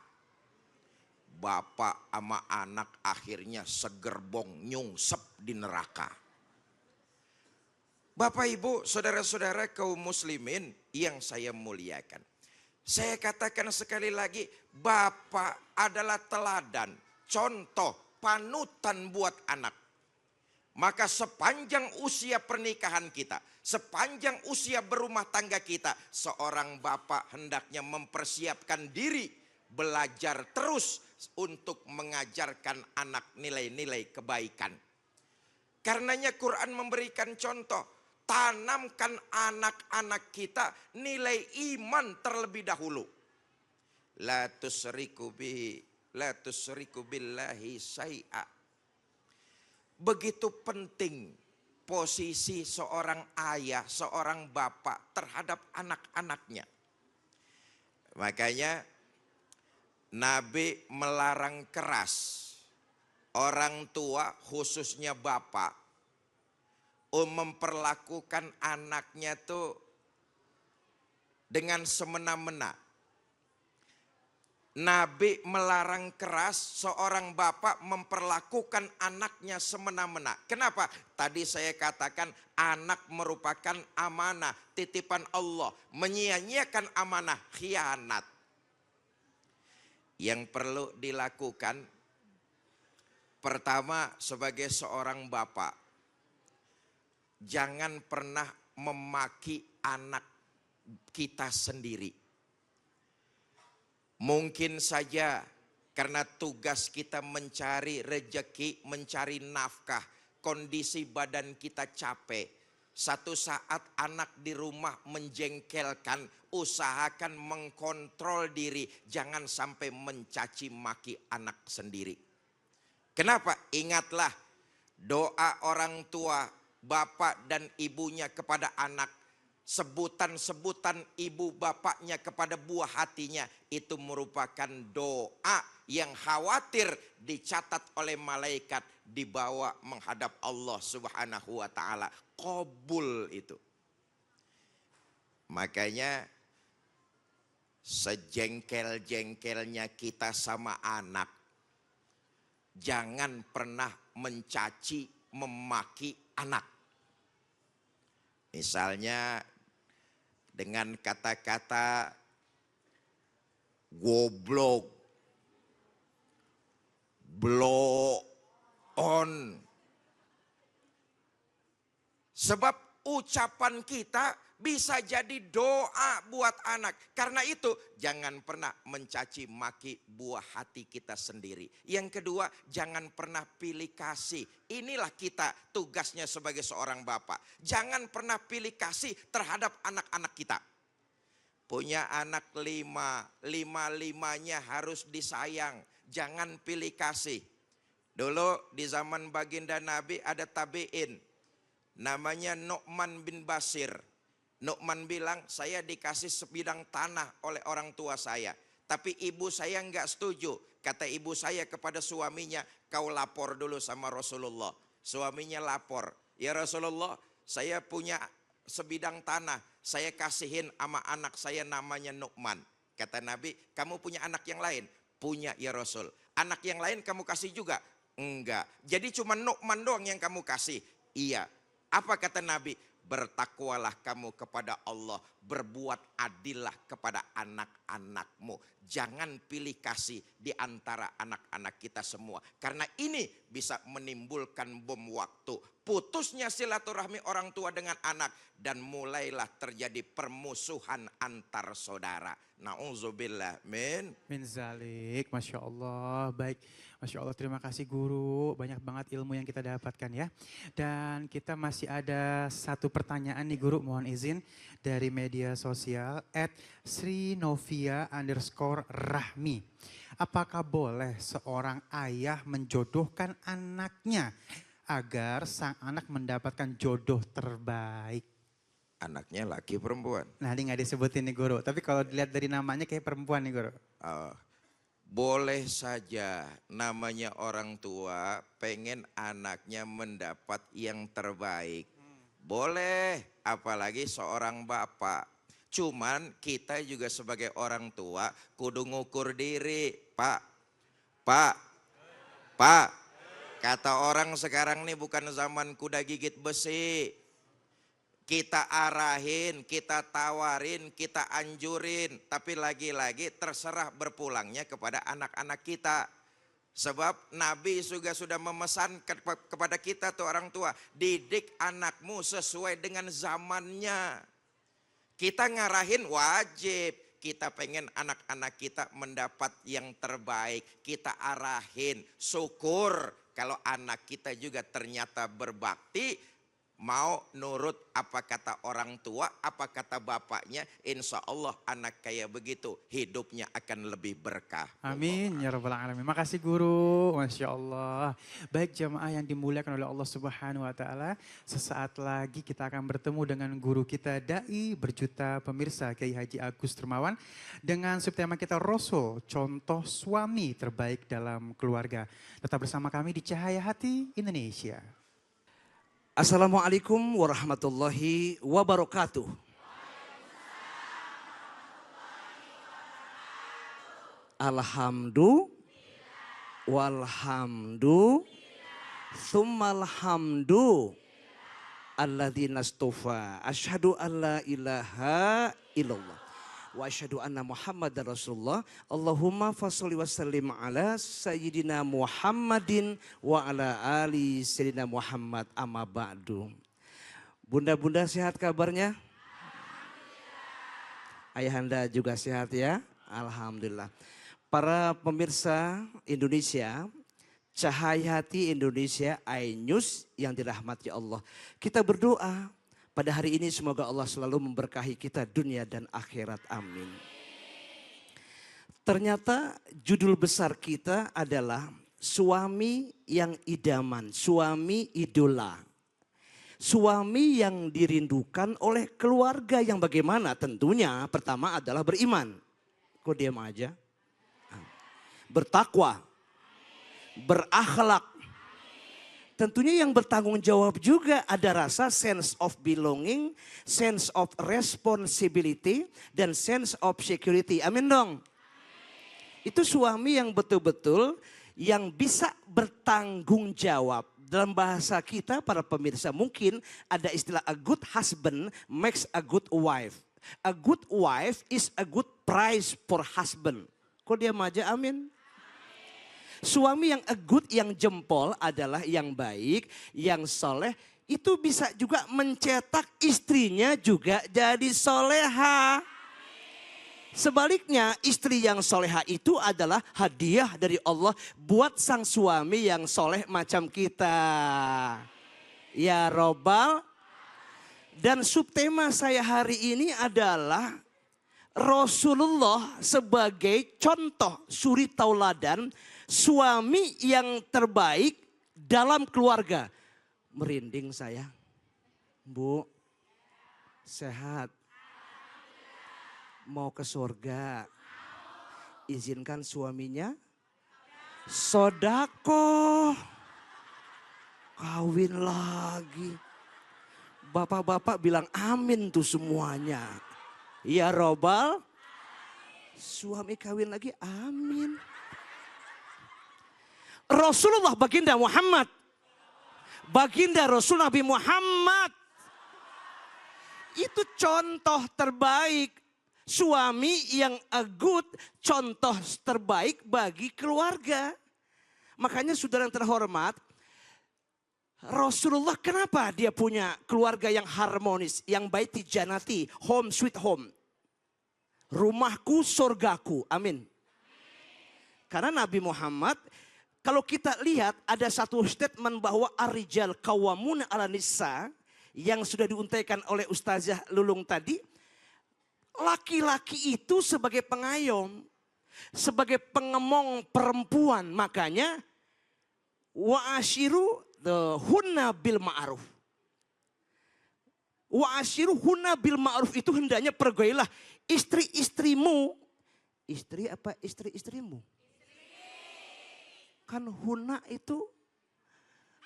Bapak sama anak akhirnya segerbong nyungsep di neraka. Bapak ibu saudara-saudara kaum muslimin yang saya muliakan. Saya katakan sekali lagi, bapak adalah teladan, contoh, panutan buat anak. Maka sepanjang usia pernikahan kita, sepanjang usia berumah tangga kita, seorang bapak hendaknya mempersiapkan diri, belajar terus untuk mengajarkan anak nilai-nilai kebaikan. Karenanya Quran memberikan contoh, tanamkan anak-anak kita nilai iman terlebih dahulu. La tusriku billahi syai'a. Begitu penting posisi seorang ayah, seorang bapak terhadap anak-anaknya. Makanya Nabi melarang keras orang tua khususnya bapak memperlakukan anaknya tuh dengan semena-mena. Nabi melarang keras seorang bapak memperlakukan anaknya semena-mena. Kenapa? Tadi saya katakan anak merupakan amanah, titipan Allah. Menyia-nyiakan amanah, khianat. Yang perlu dilakukan, pertama sebagai seorang bapak, jangan pernah memaki anak kita sendiri. Mungkin saja karena tugas kita mencari rejeki, mencari nafkah, kondisi badan kita capek. Satu saat anak di rumah menjengkelkan, usahakan mengkontrol diri. Jangan sampai mencaci maki anak sendiri. Kenapa? Ingatlah doa orang tua, bapak dan ibunya kepada anak. Sebutan-sebutan ibu bapaknya kepada buah hatinya, itu merupakan doa yang khawatir dicatat oleh malaikat, dibawa menghadap Allah Subhanahu wa taala. Qabul itu. Makanya sejengkel-jengkelnya kita sama anak, jangan pernah mencaci, memaki anak. Misalnya dengan kata-kata goblok, blow on. Sebab ucapan kita bisa jadi doa buat anak. Karena itu jangan pernah mencaci maki buah hati kita sendiri. Yang kedua, jangan pernah pilih kasih. Inilah kita tugasnya sebagai seorang bapak. Jangan pernah pilih kasih terhadap anak-anak kita. Punya anak 5, 5-5-nya harus disayang. Jangan pilih kasih. Dulu di zaman baginda Nabi ada tabi'in. Namanya Nu'man bin Bashir. Nu'man bilang, saya dikasih sebidang tanah oleh orang tua saya. Tapi ibu saya enggak setuju. Kata ibu saya kepada suaminya, kau lapor dulu sama Rasulullah. Suaminya lapor. Ya Rasulullah, saya punya sebidang tanah, saya kasihin sama anak saya namanya Nu'man. Kata Nabi, kamu punya anak yang lain? Punya ya Rasul. Anak yang lain kamu kasih juga? Enggak. Jadi cuma Nu'man doang yang kamu kasih? Iya. Apa kata Nabi? Bertakwalah kamu kepada Allah, berbuat adillah kepada anak-anakmu. Jangan pilih kasih di antara anak-anak kita semua. Karena ini bisa menimbulkan bom waktu. Putusnya silaturahmi orang tua dengan anak. Dan mulailah terjadi permusuhan antar saudara. Na'udzubillah min Zalik, Masya Allah, baik. Masya Allah, terima kasih guru, banyak banget ilmu yang kita dapatkan ya. Dan kita masih ada satu pertanyaan nih guru, mohon izin dari media sosial @srinovia_rahmi. Apakah boleh seorang ayah menjodohkan anaknya agar sang anak mendapatkan jodoh terbaik? Anaknya laki perempuan. Nah ini nggak disebutin nih guru, tapi kalau dilihat dari namanya kayak perempuan nih guru. Boleh saja namanya orang tua pengen anaknya mendapat yang terbaik. Boleh, apalagi seorang bapak. Cuman kita juga sebagai orang tua kudu ngukur diri. Pak. Kata orang sekarang nih bukan zaman kuda gigit besi. Kita arahin, kita tawarin, kita anjurin. Tapi lagi-lagi terserah berpulangnya kepada anak-anak kita. Sebab Nabi juga sudah memesan kepada kita tuh orang tua. Didik anakmu sesuai dengan zamannya. Kita ngarahin wajib. Kita pengen anak-anak kita mendapat yang terbaik. Kita arahin, syukur kalau anak kita juga ternyata berbakti. Mau nurut apa kata orang tua, apa kata bapaknya, insya Allah anak kayak begitu hidupnya akan lebih berkah. Amin ya rabbal alamin. Makasih guru, Masya Allah. Baik jamaah yang dimuliakan oleh Allah Subhanahu Wa Taala, sesaat lagi kita akan bertemu dengan guru kita Dai berjuta pemirsa Kiai Haji Agus Dermawan dengan subtema kita Rasul, contoh suami terbaik dalam keluarga. Tetap bersama kami di Cahaya Hati Indonesia. Assalamualaikum warahmatullahi wabarakatuh. Alhamdulillah, walhamdulillah, tsummalhamdu, alladzina astofa, asyhadu an la ilaha illallah. Wa asyhadu anna Muhammadar Rasulullah. Allahumma fasholli wa sallim ala sayyidina Muhammadin wa ala ali sayyidina Muhammad amma ba'du. Bunda-bunda sehat kabarnya? Ayahanda juga sehat ya? Alhamdulillah. Para pemirsa Indonesia, Cahaya Hati Indonesia, iNews yang dirahmati Allah. Kita berdoa pada hari ini semoga Allah selalu memberkahi kita dunia dan akhirat. Amin. Ternyata judul besar kita adalah suami yang idaman, suami idola. Suami yang dirindukan oleh keluarga yang bagaimana? Tentunya pertama adalah beriman. Kok diam aja? Bertakwa, berakhlak. Tentunya yang bertanggung jawab juga ada rasa sense of belonging, sense of responsibility, dan sense of security. Amin dong. Itu suami yang betul-betul yang bisa bertanggung jawab. Dalam bahasa kita para pemirsa mungkin ada istilah a good husband makes a good wife. A good wife is a good price for husband. Kok diam aja amin? Suami yang good, yang jempol adalah yang baik, yang soleh. Itu bisa juga mencetak istrinya juga jadi soleha. Sebaliknya istri yang soleha itu adalah hadiah dari Allah buat sang suami yang soleh macam kita. Ya Robbal. Dan subtema saya hari ini adalah Rasulullah sebagai contoh suri tauladan suami yang terbaik dalam keluarga. Merinding saya. Bu, sehat. Mau ke surga. Izinkan suaminya. Sodako. Kawin lagi. Bapak-bapak bilang amin tuh semuanya. Ya robbal. Suami kawin lagi amin. Rasulullah baginda Muhammad. Baginda Rasul Nabi Muhammad. Itu contoh terbaik. Suami yang a good, contoh terbaik bagi keluarga. Makanya saudara yang terhormat, Rasulullah kenapa dia punya keluarga yang harmonis, yang baiti janati, home sweet home. Rumahku surgaku, amin. Karena Nabi Muhammad, kalau kita lihat ada satu statement bahwa ar-rijal qawwamuna 'ala nisa yang sudah diuntaikan oleh Ustazah Lulung tadi. Laki-laki itu sebagai pengayom, sebagai pengemong perempuan. Makanya wa'ashiru hunna bil ma'ruf. Wa'ashiru hunna bil ma'ruf itu hendaknya pergaulilah istri-istrimu. Istri apa istri-istrimu? Kan hunna itu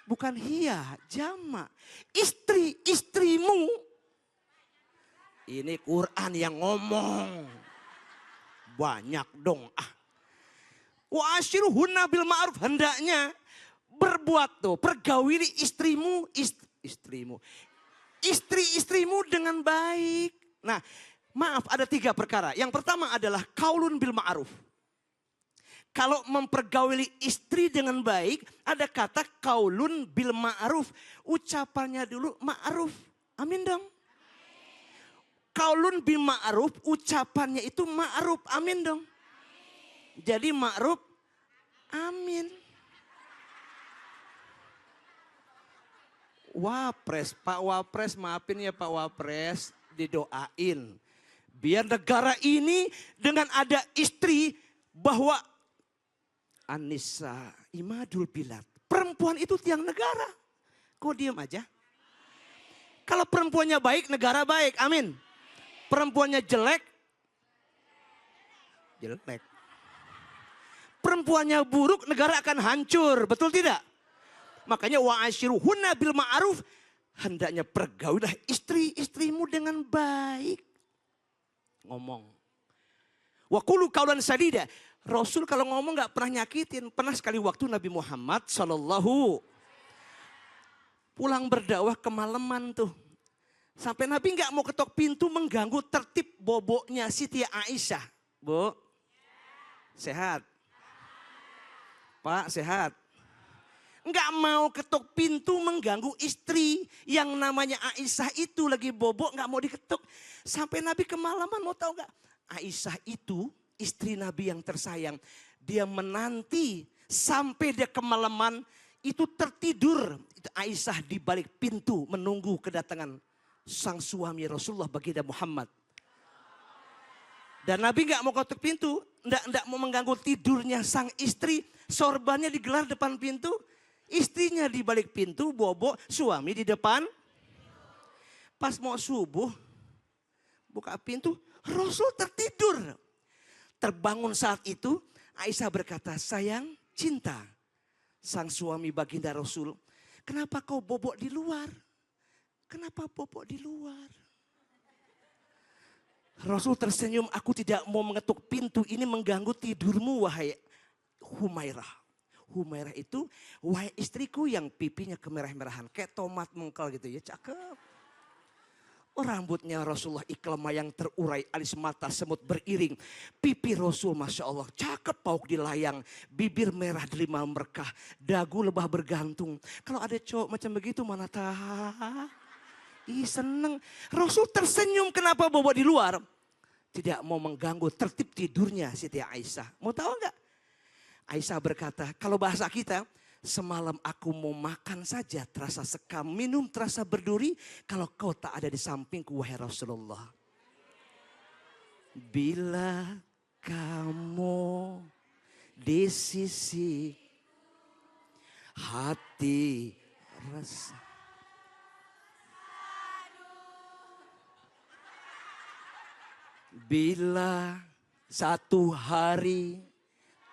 bukan hiya, jama. Istri-istrimu. Ini Quran yang ngomong. Banyak dong. Wa ashiruhunna bil ma'ruf, hendaknya berbuat tuh, pergauli istrimu, istrimu. Istri-istrimu dengan baik. Nah, maaf ada 3 perkara. Yang pertama adalah qaulun bil ma'ruf. Kalau mempergauli istri dengan baik, ada kata qaulun bil ma'ruf. Ucapannya dulu ma'ruf. Amin dong. Qaulun bil ma'ruf, ucapannya itu ma'ruf. Amin dong. Jadi ma'ruf, amin. Wapres, Pak Wapres, maafin ya Pak Wapres, didoain. Biar negara ini dengan ada istri bahwa Anissa imadul bilad. Perempuan itu tiang negara. Kok diam aja? Kalau perempuannya baik, negara baik. Amin. Perempuannya jelek. Jelek. Perempuannya buruk, negara akan hancur. Betul tidak? Makanya wa'ashiruhunna bil ma'ruf. Hendaknya pergaulilah istri-istrimu dengan baik. Ngomong. Wa qulu qaulan sadida. Rasul kalau ngomong gak pernah nyakitin. Pernah sekali waktu Nabi Muhammad sallallahu pulang berdakwah kemalaman tuh. Sampai Nabi gak mau ketok pintu mengganggu tertib boboknya Siti Aisyah. Bu, sehat? Pak, sehat? Gak mau ketok pintu mengganggu istri yang namanya Aisyah itu lagi bobok gak mau diketuk. Sampai Nabi kemalaman, mau tahu gak? Aisyah itu istri Nabi yang tersayang. Dia menanti sampai dia kemalaman itu tertidur. Aisyah di balik pintu menunggu kedatangan sang suami Rasulullah baginda Muhammad. Dan Nabi gak mau ketuk pintu. Nggak mau mengganggu tidurnya sang istri. Sorbannya digelar depan pintu. Istrinya di balik pintu bobo. Suami di depan. Pas mau subuh. Buka pintu. Rasul tertidur. Terbangun saat itu. Aisyah berkata, sayang, cinta. Sang suami baginda Rasul. Kenapa kau bobok di luar? Kenapa bobok di luar? Rasul tersenyum, aku tidak mau mengetuk pintu ini mengganggu tidurmu wahai Humairah. Humairah itu wahai istriku yang pipinya kemerah-merahan. Kayak tomat mengkel gitu ya, cakep. Rambutnya Rasulullah iklama yang terurai, alis mata semut beriring. Pipi Rasul Masya Allah cakep, pauk dilayang. Bibir merah delima merkah, dagu lebah bergantung. Kalau ada cowok macam begitu mana tahu. Ih seneng. Rasul tersenyum kenapa bawa di luar. Tidak mau mengganggu tertib tidurnya Siti Aisyah. Mau tahu enggak? Aisyah berkata, kalau bahasa kita, semalam aku mau makan saja terasa sekam, minum terasa berduri. Kalau kau tak ada di sampingku wahai Rasulullah. Bila kamu di sisi hati rasa. Bila satu hari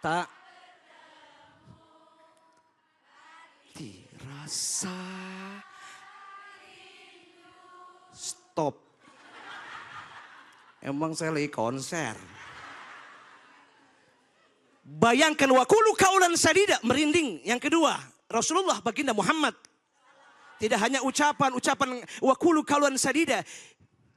tak dirasa stop. Emang saya lagi konser. Bayangkan wa qulu qaulan sadida, merinding. Yang kedua, Rasulullah baginda Muhammad. Tidak hanya ucapan wa qulu qaulan sadida.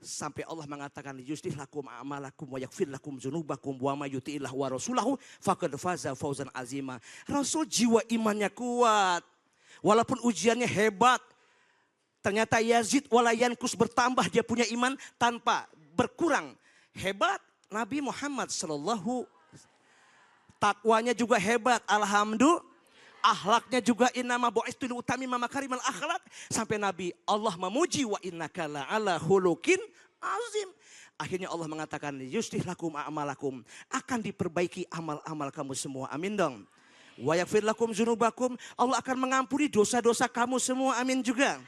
Sampai Allah mengatakan yuslih lakum a'malakum wa yaghfir lakum dzunubakum wa may yuti'illah wa rasulahu faqad faza fawzan azima. Rasul jiwa imannya kuat. Walaupun ujiannya hebat. Ternyata Yazid walayankus bertambah dia punya iman tanpa berkurang. Hebat Nabi Muhammad sallallahu, takwanya juga hebat. Alhamdulillah. Akhlaknya juga innama bu'istu liutamima makarimal akhlak. Sampai Nabi Allah memuji wa innaka la'ala khuluqin azim. Akhirnya Allah mengatakan yuslih lakum a'malakum. Akan diperbaiki amal-amal kamu semua. Amin dong. Wa yaghfir lakum dzunubakum. Allah akan mengampuni dosa-dosa kamu semua. Amin juga.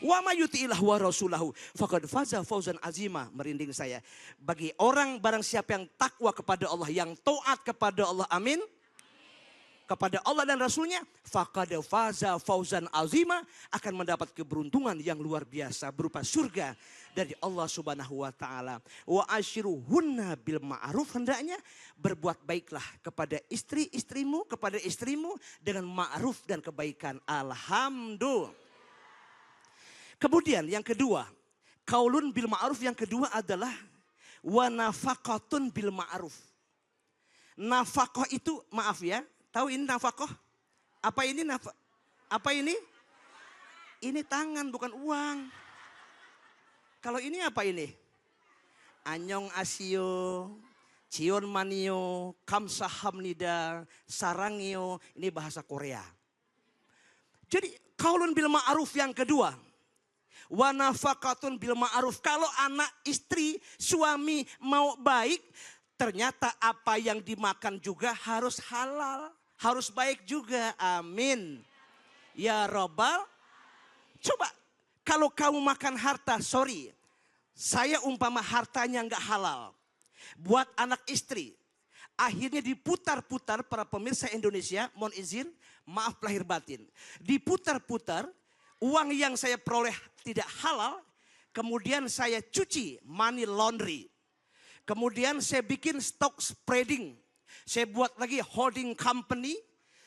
Wa may yuti'illah wa rasulahu faqad faza fawzan azima. Merinding saya. Bagi orang barang siapa yang takwa kepada Allah, yang taat kepada Allah. Amin. Kepada Allah dan Rasulnya, faqad faza fauzan azima, akan mendapat keberuntungan yang luar biasa berupa surga dari Allah Subhanahu wa taala. Wa ashiruhunna bil ma'ruf, hendaknya berbuat baiklah kepada istri-istrimu, kepada istrimu dengan ma'ruf dan kebaikan. Alhamdulillah. Kemudian yang kedua, qaulun bil ma'ruf, yang kedua adalah wa nafaqatun bil ma'ruf. Nafaqah itu, maaf ya, tahu ini nafkah? Apa ini apa ini? Ini tangan bukan uang. Kalau ini apa ini? Anyong asio, cion manio, kamsahamnida, sarangio. Ini bahasa Korea. Jadi qaulun bil ma'ruf yang kedua. Wa nafaqatun bil ma'ruf. Kalau anak istri, suami mau baik, ternyata apa yang dimakan juga harus halal. Harus baik juga, amin. Ya Rabbal. Coba, kalau kamu makan harta, sorry. Saya umpama hartanya nggak halal. Buat anak istri. Akhirnya diputar-putar para pemirsa Indonesia, mohon izin, maaf lahir batin. Diputar-putar, uang yang saya peroleh tidak halal. Kemudian saya cuci, money laundry. Kemudian saya bikin stock spreading. Saya buat lagi holding company,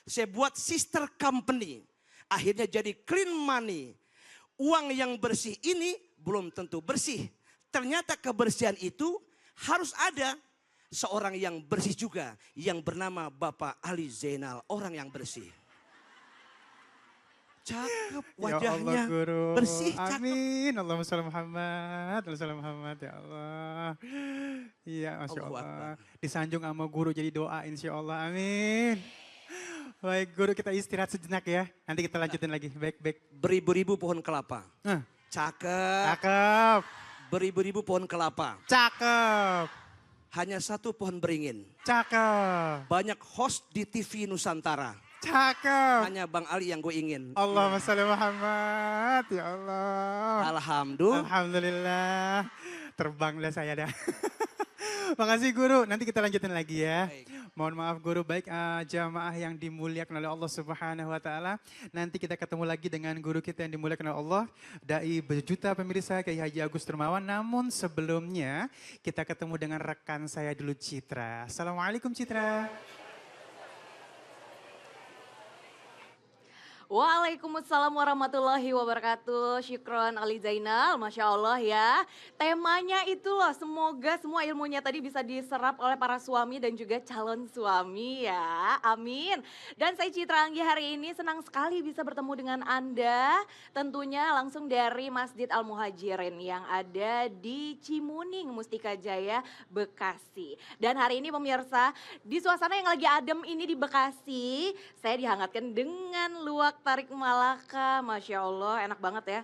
saya buat sister company. Akhirnya jadi clean money. Uang yang bersih ini belum tentu bersih. Ternyata kebersihan itu harus ada seorang yang bersih juga. Yang bernama Bapak Ali Zainal, orang yang bersih. Cakep wajahnya, ya Allah, Guru. bersih, cakep. Amin. Allahumma sholli Muhammad. Allahumma sholli Muhammad, ya Allah. Iya, Masya Allahu Allah. Akbar. Disanjung sama guru jadi doa, insya Allah. Amin. Baik, Guru, kita istirahat sejenak ya. Nanti kita lanjutin lagi. Baik. Beribu-ribu pohon kelapa. Cakep. Cakep. Beribu-ribu pohon kelapa. Cakep. Hanya satu pohon beringin. Cakep. Banyak host di TV Nusantara. Cakep. Hanya Bang Ali yang gue ingin. Allahumma sholli Muhammad, ya Allah. Alhamdulillah. Alhamdulillah. Terbanglah saya dah. Makasih Guru, nanti kita lanjutin lagi ya. Baik. Mohon maaf Guru, baik jamaah yang dimuliakan oleh Allah Subhanahu wa taala. Nanti kita ketemu lagi dengan guru kita yang dimuliakan oleh Allah, dai berjuta pemirsa Kiai Haji Agus Dermawan. Namun sebelumnya kita ketemu dengan rekan saya dulu, Citra. Assalamualaikum Citra. Waalaikumsalam warahmatullahi wabarakatuh. Syukron Ali Zainal, Masya Allah ya. Temanya itu loh, semoga semua ilmunya tadi bisa diserap oleh para suami dan juga calon suami ya. Amin. Dan saya Citra Anggi hari ini senang sekali bisa bertemu dengan Anda. Tentunya langsung dari Masjid Al-Muhajirin yang ada di Cimuning, Mustika Jaya, Bekasi. Dan hari ini pemirsa, di suasana yang lagi adem ini di Bekasi, saya dihangatkan dengan luwak tarik Malaka, Masya Allah enak banget ya.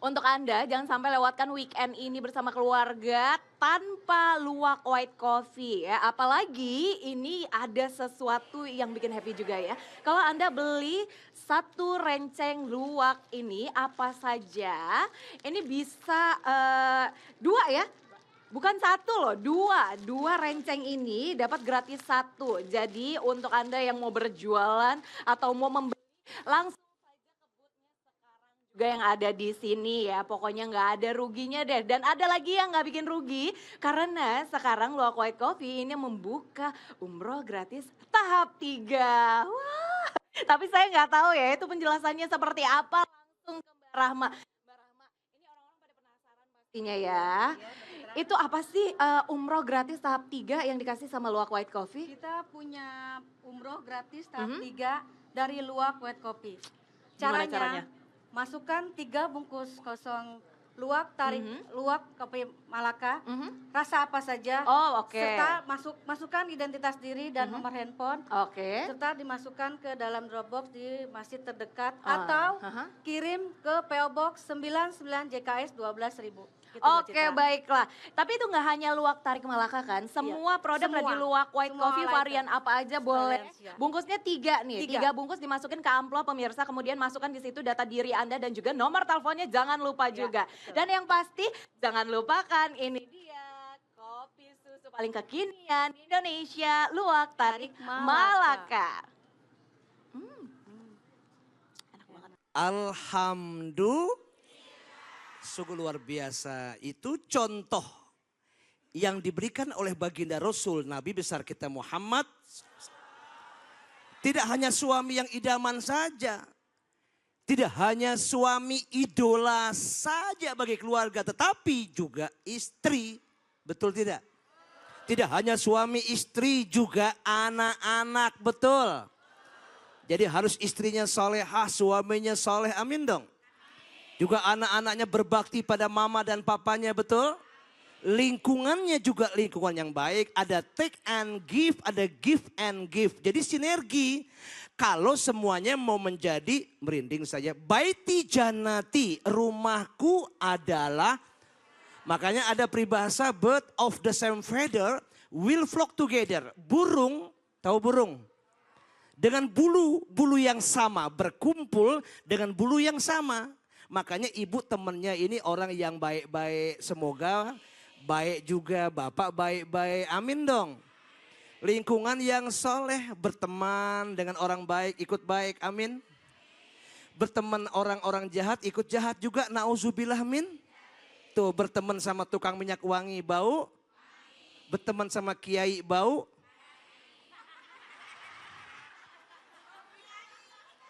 Untuk Anda jangan sampai lewatkan weekend ini bersama keluarga tanpa luwak white coffee ya. Apalagi ini ada sesuatu yang bikin happy juga ya. Kalau Anda beli satu renceng luwak ini apa saja, ini bisa dua ya. Bukan satu loh, dua renceng ini dapat gratis satu. Jadi untuk Anda yang mau berjualan atau mau membeli langsung saja ke boothnya sekarang juga yang ada di sini ya. Pokoknya nggak ada ruginya deh. Dan ada lagi yang nggak bikin rugi karena sekarang Luwak White Coffee ini membuka umroh gratis tahap 3. Wah, tapi saya nggak tahu ya itu penjelasannya seperti apa. Langsung ke Mbak Rahma. Mbak Rahma, ini orang-orang pada penasaran pastinya ya. Itu apa sih umroh gratis tahap 3 yang dikasih sama Luwak White Coffee? Kita punya umroh gratis tahap 3 dari Luwak White Coffee. Gimana caranya? Masukkan 3 bungkus kosong luwak tarik luwak kopi Malaka, rasa apa saja. Oh, oke. Serta masukkan identitas diri dan nomor handphone. Oke. Serta dimasukkan ke dalam Dropbox di masjid terdekat atau kirim ke PO Box 99 JKS 12.000. Gitu, Oke, baiklah. Tapi itu nggak hanya luwak tarik Malaka kan? Semua produk Semua. dari Luwak White Semua Coffee item. varian apa aja boleh. Sekalian, siap. Bungkusnya 3 nih. 3 bungkus dimasukin ke amplop pemirsa, kemudian masukkan di situ data diri Anda dan juga nomor teleponnya jangan lupa juga. Dan yang pasti jangan lupakan ini dia kopi susu paling kekinian di Indonesia, Luwak Tarik Malaka. Enak banget. Alhamdulillah. Sungguh luar biasa. Itu contoh yang diberikan oleh baginda Rasul Nabi besar kita Muhammad. Tidak hanya suami yang idaman saja. Tidak hanya suami idola saja bagi keluarga. Tetapi juga istri. Betul tidak? Tidak hanya suami istri juga anak-anak. Betul. Jadi harus istrinya solehah, suaminya soleh. Amin dong. Juga anak-anaknya berbakti pada mama dan papanya, betul? Lingkungannya juga lingkungan yang baik. Ada take and give, ada give and give. Jadi sinergi. Kalau semuanya mau menjadi, merinding saja. Baiti janati, rumahku adalah. Makanya ada peribahasa bird of the same feather will flock together. Burung, tahu burung? Dengan bulu yang sama, berkumpul dengan bulu yang sama. Makanya ibu temennya ini orang yang baik-baik. Semoga baik juga, bapak baik-baik. Amin dong. Lingkungan yang soleh, berteman dengan orang baik, ikut baik. Amin. Berteman orang-orang jahat, ikut jahat juga. Nauzubillah min. Tuh berteman sama tukang minyak wangi, bau. Berteman sama kiai, bau.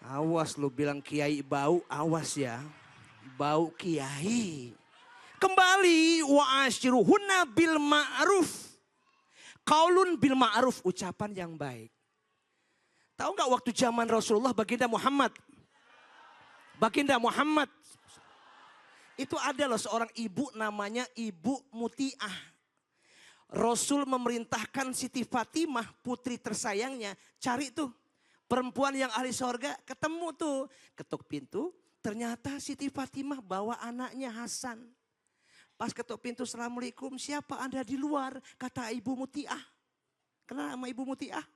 Awas lu bilang kiai bau, awas ya. Bau kiai. Kembali wa ashiruhunna bil ma'ruf. Qaulun bil ma'ruf, ucapan yang baik. Tahu nggak waktu zaman Rasulullah baginda Muhammad? Baginda Muhammad. Itu adalah seorang ibu namanya Ibu Muti'ah. Rasul memerintahkan Siti Fatimah putri tersayangnya cari tuh perempuan yang ahli sorga, ketemu tuh. Ketuk pintu, ternyata Siti Fatimah bawa anaknya Hasan. Pas ketuk pintu, Assalamualaikum, siapa Anda di luar? Kata Ibu Muti'ah. Kenal sama Ibu Muti'ah?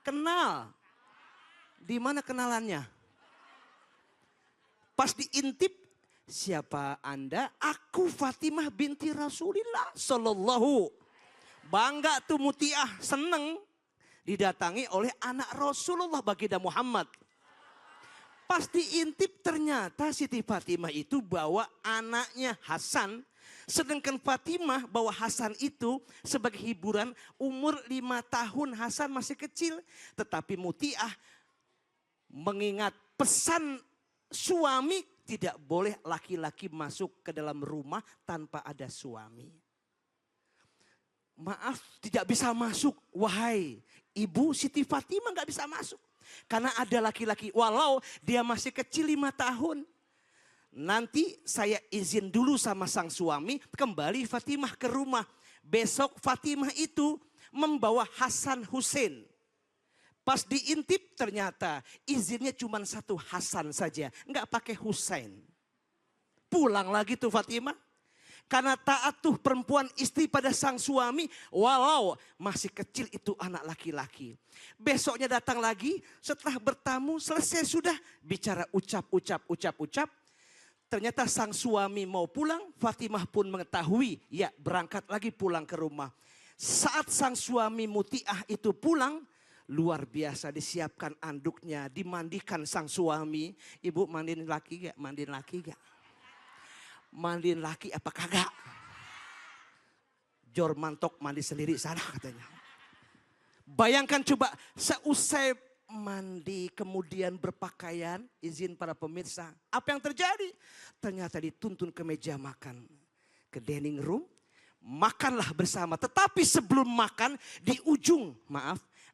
Kenal. Di mana kenalannya? Pas diintip, siapa Anda? Aku Fatimah binti Rasulillah Sallallahu. Bangga tuh Muti'ah, seneng. Didatangi oleh anak Rasulullah baginda Muhammad. Pas diintip ternyata Siti Fatimah itu bawa anaknya Hasan. Sedangkan Fatimah bawa Hasan itu sebagai hiburan umur 5 tahun. Hasan masih kecil. Tetapi Muti'ah mengingat pesan suami tidak boleh laki-laki masuk ke dalam rumah tanpa ada suami. Maaf tidak bisa masuk. Wahai ibu Siti Fatimah gak bisa masuk. Karena ada laki-laki walau dia masih kecil 5 tahun. Nanti saya izin dulu sama sang suami kembali Fatimah ke rumah. Besok Fatimah itu membawa Hasan Hussein. Pas diintip ternyata izinnya cuma satu Hasan saja. Enggak pakai Hussein. Pulang lagi tuh Fatimah. Karena taat tuh perempuan istri pada sang suami. Walau masih kecil itu anak laki-laki. Besoknya datang lagi setelah bertamu selesai sudah. Bicara ucap. Ternyata sang suami mau pulang. Fatimah pun mengetahui. Ya berangkat lagi pulang ke rumah. Saat sang suami Muti'ah itu pulang. Luar biasa, disiapkan anduknya, dimandikan sang suami. Ibu mandiin laki gak? Mandiin laki gak? Mandiin laki apa kagak? Jor mantok mandi sendiri sana katanya. Bayangkan coba, seusai mandi kemudian berpakaian, izin para pemirsa. Apa yang terjadi? Ternyata dituntun ke meja makan. Ke dining room, makanlah bersama. Tetapi sebelum makan, di ujung,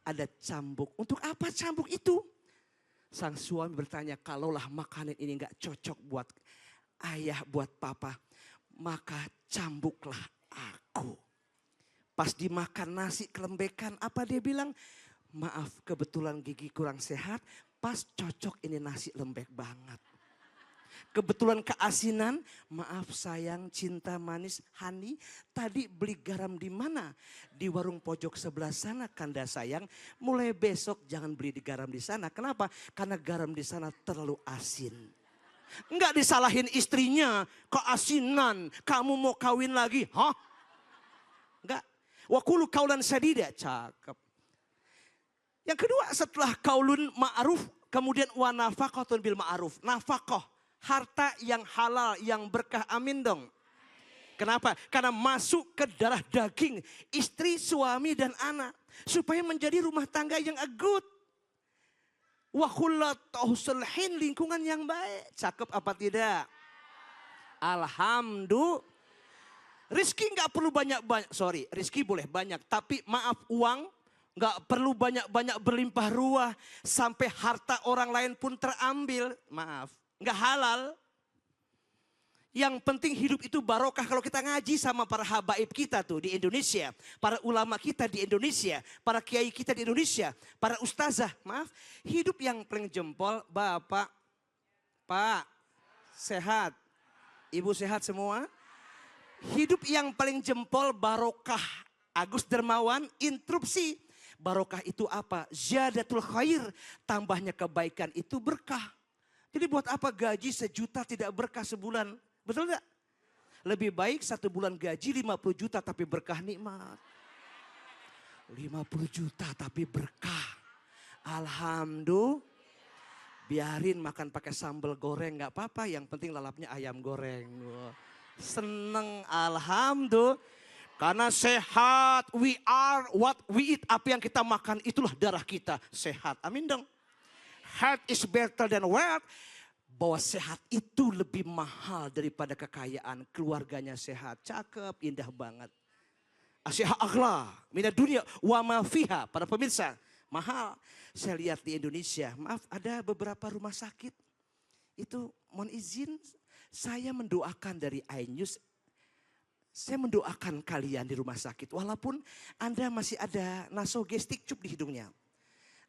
ada cambuk. Untuk apa cambuk itu? Sang suami bertanya, kalaulah makanan ini gak cocok buat ayah, buat papa, maka cambuklah aku. Pas dimakan nasi kelembekan, apa dia bilang? Maaf, kebetulan gigi kurang sehat, pas cocok ini nasi lembek banget. Kebetulan keasinan, maaf sayang, cinta manis, honey, tadi beli garam di mana? Di warung pojok sebelah sana, kanda sayang. Mulai besok jangan beli di garam di sana. Kenapa? Karena garam di sana terlalu asin. Enggak disalahin istrinya, keasinan, kamu mau kawin lagi, hah? Enggak. Wa qulu qaulan sadida, cakep. Yang kedua, setelah kaulun ma'ruf, kemudian wa nafaqatun bil ma'ruf. Nafaqah, harta yang halal, yang berkah, amin dong. Kenapa? Karena masuk ke darah daging istri, suami dan anak. Supaya menjadi rumah tangga yang good. Wa khullatahussulhin, lingkungan yang baik. Cakep apa tidak? Alhamdulillah. Rizki gak perlu banyak-banyak, rizki boleh banyak. Tapi maaf, uang gak perlu banyak-banyak berlimpah ruah. Sampai harta orang lain pun terambil. Maaf, gak halal. Yang penting hidup itu barokah. Kalau kita ngaji sama para habaib kita tuh di Indonesia. Para ulama kita di Indonesia. Para kiai kita di Indonesia. Para ustazah, maaf. Hidup yang paling jempol, Bapak, Pak, sehat. Ibu sehat semua? Hidup yang paling jempol barokah. Agus Dermawan, interupsi. Barokah itu apa? Ziyadatul khair. Tambahnya kebaikan itu berkah. Jadi buat apa gaji 1 juta tidak berkah sebulan? Betul gak? Lebih baik 1 bulan gaji 50 juta tapi berkah nikmat. 50 juta tapi berkah. Alhamdulillah. Biarin makan pakai sambal goreng gak apa-apa. Yang penting lalapnya ayam goreng. Wah. Seneng, alhamdulillah. Karena sehat, we are what we eat. Apa yang kita makan itulah darah kita. Sehat, amin dong. Health is better than wealth. Bahwa sehat itu lebih mahal daripada kekayaan. Keluarganya sehat, cakep, indah banget. Asyha aghla minad dunia wa ma fiha. Para pemirsa, mahal. Saya lihat di Indonesia, maaf ada beberapa rumah sakit. Itu mohon izin, saya mendoakan dari iNews, saya mendoakan kalian di rumah sakit. Walaupun Anda masih ada nasogestic tube di hidungnya.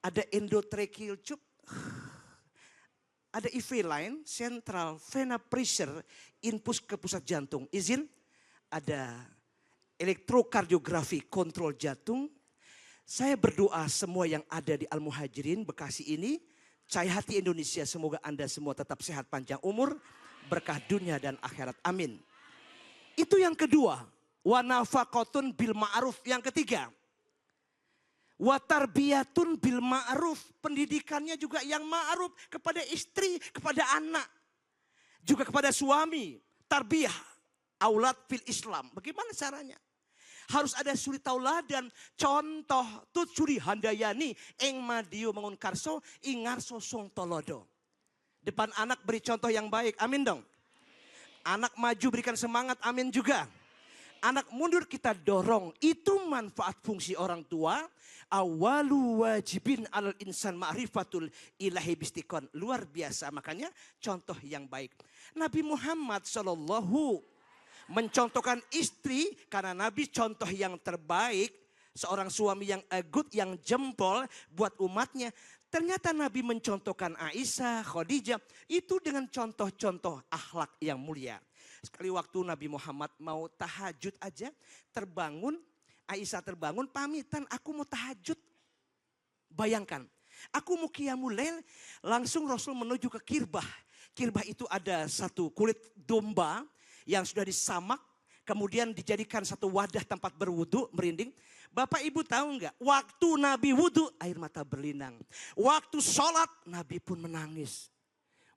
Ada endotracheal tube. Ada IV line, central vena pressure, infus ke pusat jantung. Izin, ada elektrokardiografi, kontrol jantung. Saya berdoa semua yang ada di Al-Muhajirin, Bekasi ini, Cahaya Hati Indonesia, semoga Anda semua tetap sehat panjang umur, berkah dunia dan akhirat. Amin. Itu yang kedua. Wa nafaqatun bil ma'ruf. Yang ketiga. Wa tarbiyatun bil ma'ruf. Pendidikannya juga yang ma'ruf kepada istri, kepada anak. Juga kepada suami. Tarbiyah. Aulad fil Islam. Bagaimana caranya? Harus ada suri tauladan, contoh tut suri handayani ing madiu mangun karso ingarso song tolodo. Depan anak beri contoh yang baik, amin dong. Anak maju berikan semangat, amin juga. Anak mundur kita dorong, itu manfaat fungsi orang tua. Awalu wajibin alal insan ma'rifatul ilahi bistikon. Luar biasa, makanya contoh yang baik. Nabi Muhammad SAW mencontohkan istri karena Nabi contoh yang terbaik. Seorang suami yang good, yang jempol buat umatnya. Ternyata Nabi mencontohkan Aisyah, Khadijah. Itu dengan contoh-contoh akhlak yang mulia. Sekali waktu Nabi Muhammad mau tahajud aja. Terbangun, Aisyah terbangun pamitan. Aku mau tahajud. Bayangkan, aku mau qiyamul lail. Langsung Rasul menuju ke kirbah. Kirbah itu ada satu kulit domba yang sudah disamak, kemudian dijadikan satu wadah tempat berwudu, merinding. Bapak Ibu tahu nggak? Waktu Nabi wudhu, air mata berlinang. Waktu sholat, Nabi pun menangis.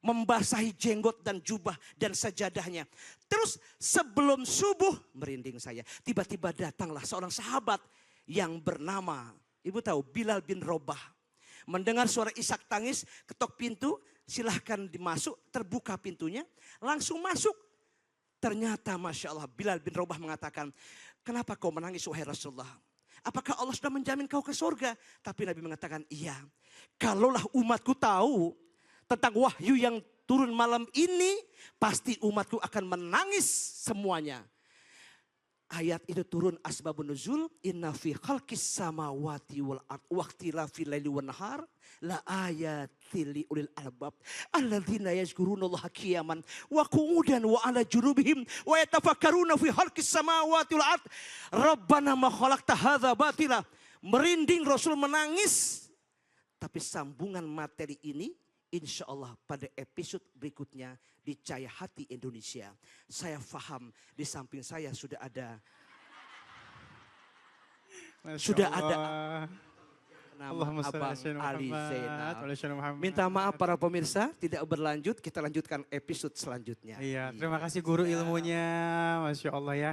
Membasahi jenggot dan jubah dan sajadahnya. Terus sebelum subuh, merinding saya. Tiba-tiba datanglah seorang sahabat yang bernama, Ibu tahu, Bilal bin Robah. Mendengar suara isak tangis, ketok pintu, silahkan dimasuk, terbuka pintunya. Langsung masuk. Ternyata Masya Allah Bilal bin Robah mengatakan, kenapa kau menangis wahai Rasulullah? Apakah Allah sudah menjamin kau ke surga? Tapi Nabi mengatakan, iya. Kalaulah umatku tahu tentang wahyu yang turun malam ini, pasti umatku akan menangis semuanya. Ayat itu turun asbabun nuzul, inna fi khalqis samawati wal ard waqtilafil laili wan nahar la ayatil li ulil albab alladzina yazkurunallaha qiyaman wa qu'udan wa ala junubihim wa yatafakkaruna fi khalqis samawati wal ard rabbana ma khalaqta hadza batila. Merinding Rasul menangis. Tapi sambungan materi ini insya Allah pada episode berikutnya di Cahaya Hati Indonesia. Saya faham di samping saya sudah ada nama Abang Ali Zainal. Minta maaf para pemirsa, tidak berlanjut, kita lanjutkan episode selanjutnya. Iya, terima kasih guru ilmunya, Masya Allah ya.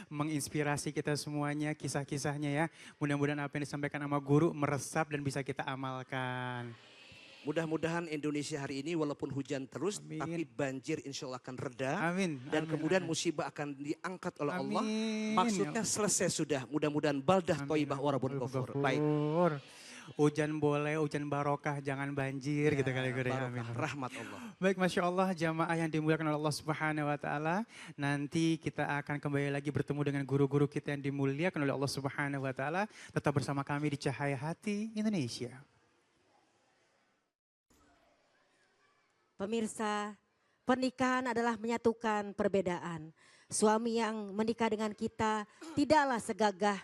Menginspirasi kita semuanya, kisah-kisahnya ya. Mudah-mudahan apa yang disampaikan sama guru meresap dan bisa kita amalkan. Mudah-mudahan Indonesia hari ini walaupun hujan terus, amin, tapi banjir insya Allah akan reda. Amin. Dan amin, musibah amin, musibah akan diangkat oleh amin, Allah. Maksudnya selesai sudah. Mudah-mudahan baldah thayyibah wa rabbun ghafur. Baik. Hujan boleh, hujan barokah, jangan banjir gitu kali guru. Amin. Rahmat Allah. Baik, Masya Allah jamaah yang dimuliakan oleh Allah Subhanahu Wa Taala. Nanti kita akan kembali lagi bertemu dengan guru-guru kita yang dimuliakan oleh Allah Subhanahu Wa Taala. Tetap bersama kami di Cahaya Hati Indonesia. Pemirsa, pernikahan adalah menyatukan perbedaan. Suami yang menikah dengan kita tidaklah segagah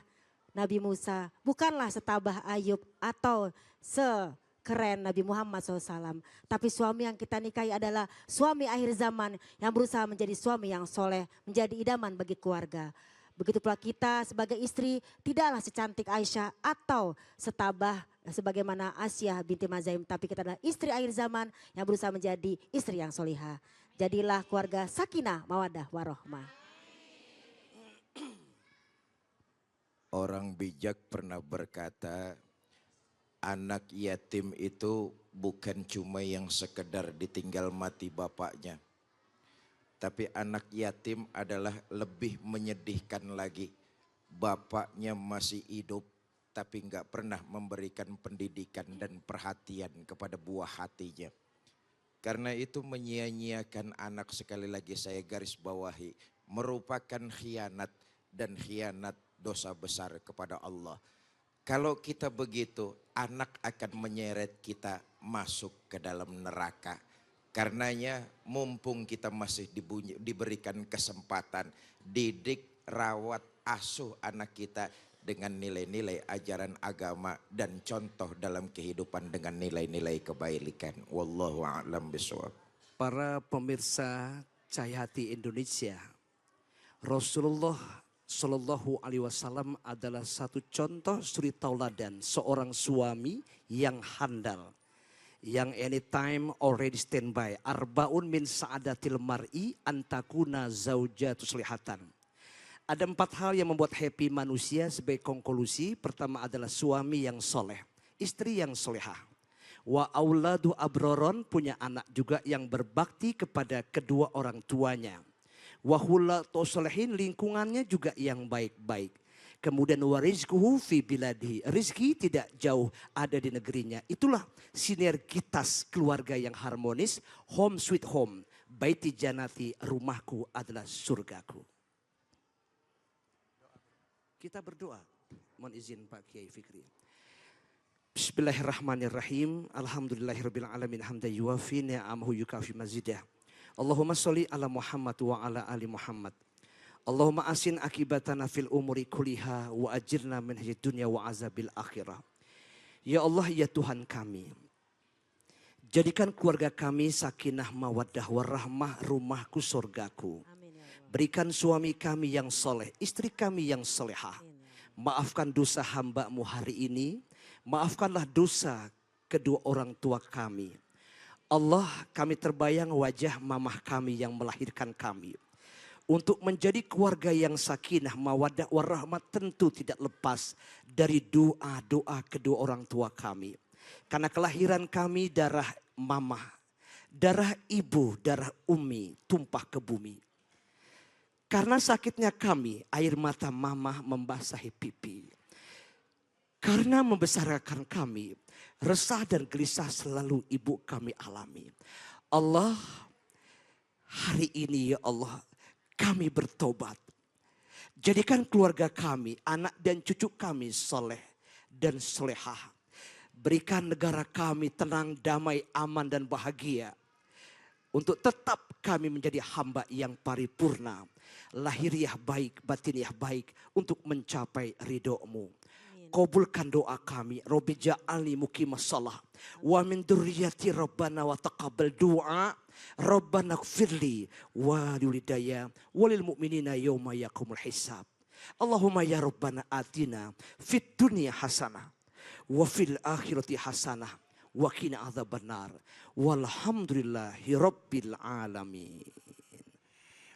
Nabi Musa, bukanlah setabah Ayub atau sekeren Nabi Muhammad SAW. Tapi suami yang kita nikahi adalah suami akhir zaman yang berusaha menjadi suami yang soleh, menjadi idaman bagi keluarga. Begitu pula kita sebagai istri tidaklah secantik Aisyah atau setabah sebagaimana Asyah binti Mazaim. Tapi kita adalah istri akhir zaman yang berusaha menjadi istri yang solihah. Jadilah keluarga sakinah, mawadah, warohmah. Orang bijak pernah berkata, anak yatim itu bukan cuma yang sekedar ditinggal mati bapaknya. Tapi anak yatim adalah lebih menyedihkan lagi. Bapaknya masih hidup tapi nggak pernah memberikan pendidikan dan perhatian kepada buah hatinya. Karena itu menyia-nyiakan anak, sekali lagi saya garis bawahi, merupakan khianat, dan khianat dosa besar kepada Allah. Kalau kita begitu, anak akan menyeret kita masuk ke dalam neraka. Karenanya mumpung kita masih diberikan kesempatan, didik, rawat, asuh anak kita dengan nilai-nilai ajaran agama dan contoh dalam kehidupan dengan nilai-nilai kebaikan. Wallahu a'lam bishawab. Para pemirsa Cahaya Hati Indonesia, Rasulullah Shallallahu Alaihi Wasallam adalah satu contoh suri tauladan seorang suami yang handal, yang anytime already standby. Arbaun min sa'adatil mar'i antakuna zaujatus lihatan. Ada 4 hal yang membuat happy manusia sebagai konklusi. Pertama adalah suami yang soleh, istri yang solehah. Wa auladu abroron, punya anak juga yang berbakti kepada kedua orang tuanya. Wa hulatu solehin, lingkungannya juga yang baik-baik. Kemudian warizkuhu fi biladihi, rizki tidak jauh ada di negerinya. Itulah sinergitas keluarga yang harmonis. Home sweet home, baiti janati, rumahku adalah surgaku. Kita berdoa, mohon izin Pak Kiai Fikri. Bismillahirrahmanirrahim. Alhamdulillahirabbil alamin hamdan yuwafi ni'amahu yukafi mazidah. Allahumma sholli ala Muhammad wa ala ali Muhammad. Allahumma asin akibatana fil umuri kuliha wa ajirna min hayyid dunya wa azabil akhirah. Ya Allah, ya Tuhan kami, jadikan keluarga kami sakinah mawaddah warahmah, rumahku surgaku. Berikan suami kami yang soleh, istri kami yang solehah. Maafkan dosa hamba-Mu hari ini. Maafkanlah dosa kedua orang tua kami. Allah, kami terbayang wajah mamah kami yang melahirkan kami. Untuk menjadi keluarga yang sakinah, mawaddah, warahmat tentu tidak lepas dari doa-doa kedua orang tua kami. Karena kelahiran kami darah mamah, darah ibu, darah umi tumpah ke bumi. Karena sakitnya kami, air mata mamah membasahi pipi. Karena membesarkan kami, resah dan gelisah selalu ibu kami alami. Allah, hari ini ya Allah, kami bertobat. Jadikan keluarga kami, anak dan cucu kami soleh dan solehah. Berikan negara kami tenang, damai, aman dan bahagia. Untuk tetap kami menjadi hamba yang paripurna. Lahiriah baik, batiniah baik untuk mencapai ridho-Mu. Kabulkan doa kami. Rabbi ja'alni muqimas shalah wa min dzurriyyati rabbana wa taqabbal du'a. Rabbana ighfirli wa liwalidayya walil mu'minina yauma yaqumul hisab. Allahumma ya Rabbana atina fid dunya hasanah wa fil akhirati hasanah wa qina adzabannar. Walhamdulillahi rabbil alamin.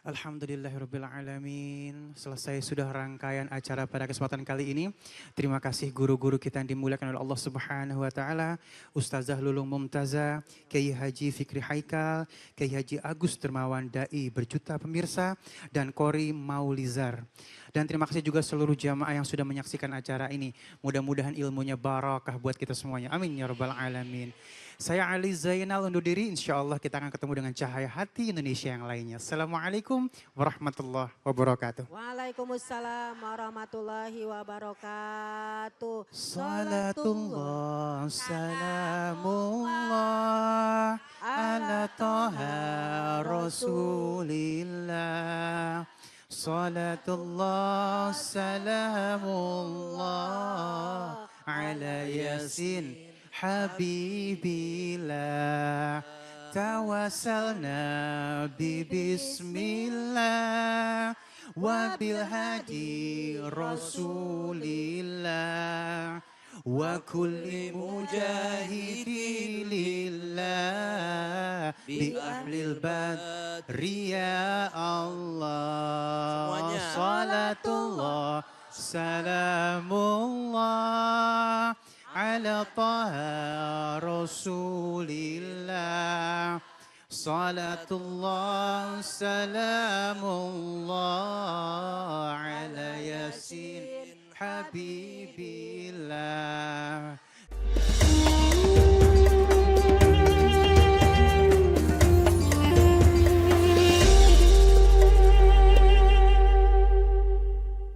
Alhamdulillahirabbil alamin. Selesai sudah rangkaian acara pada kesempatan kali ini. Terima kasih guru-guru kita yang dimuliakan oleh Allah Subhanahu wa taala. Ustazah Lulung Mumtazah, Kiai Haji Fikri Haikal, Kiai Haji Agus Dermawan Dai berjuta pemirsa dan Kori Maulizar. Dan terima kasih juga seluruh jamaah yang sudah menyaksikan acara ini. Mudah-mudahan ilmunya barakah buat kita semuanya. Amin ya rabbal alamin. Saya Ali Zainal undur diri. Insya Allah kita akan ketemu dengan cahaya hati Indonesia yang lainnya. Assalamualaikum warahmatullahi wabarakatuh. Waalaikumsalam warahmatullahi wabarakatuh. Salatullah, salamullah, ala toha rasulillah. Salatullah, salamullah, ala yasin habibillah. Tawassalna bismillah wa bil hadi rasulillah wa kulli mujahidi lillah bi ahlil badri ya Allah. Salatullah, salamullah, ala taha rasulillah. Salatullah, salamullah, ala yasin habib.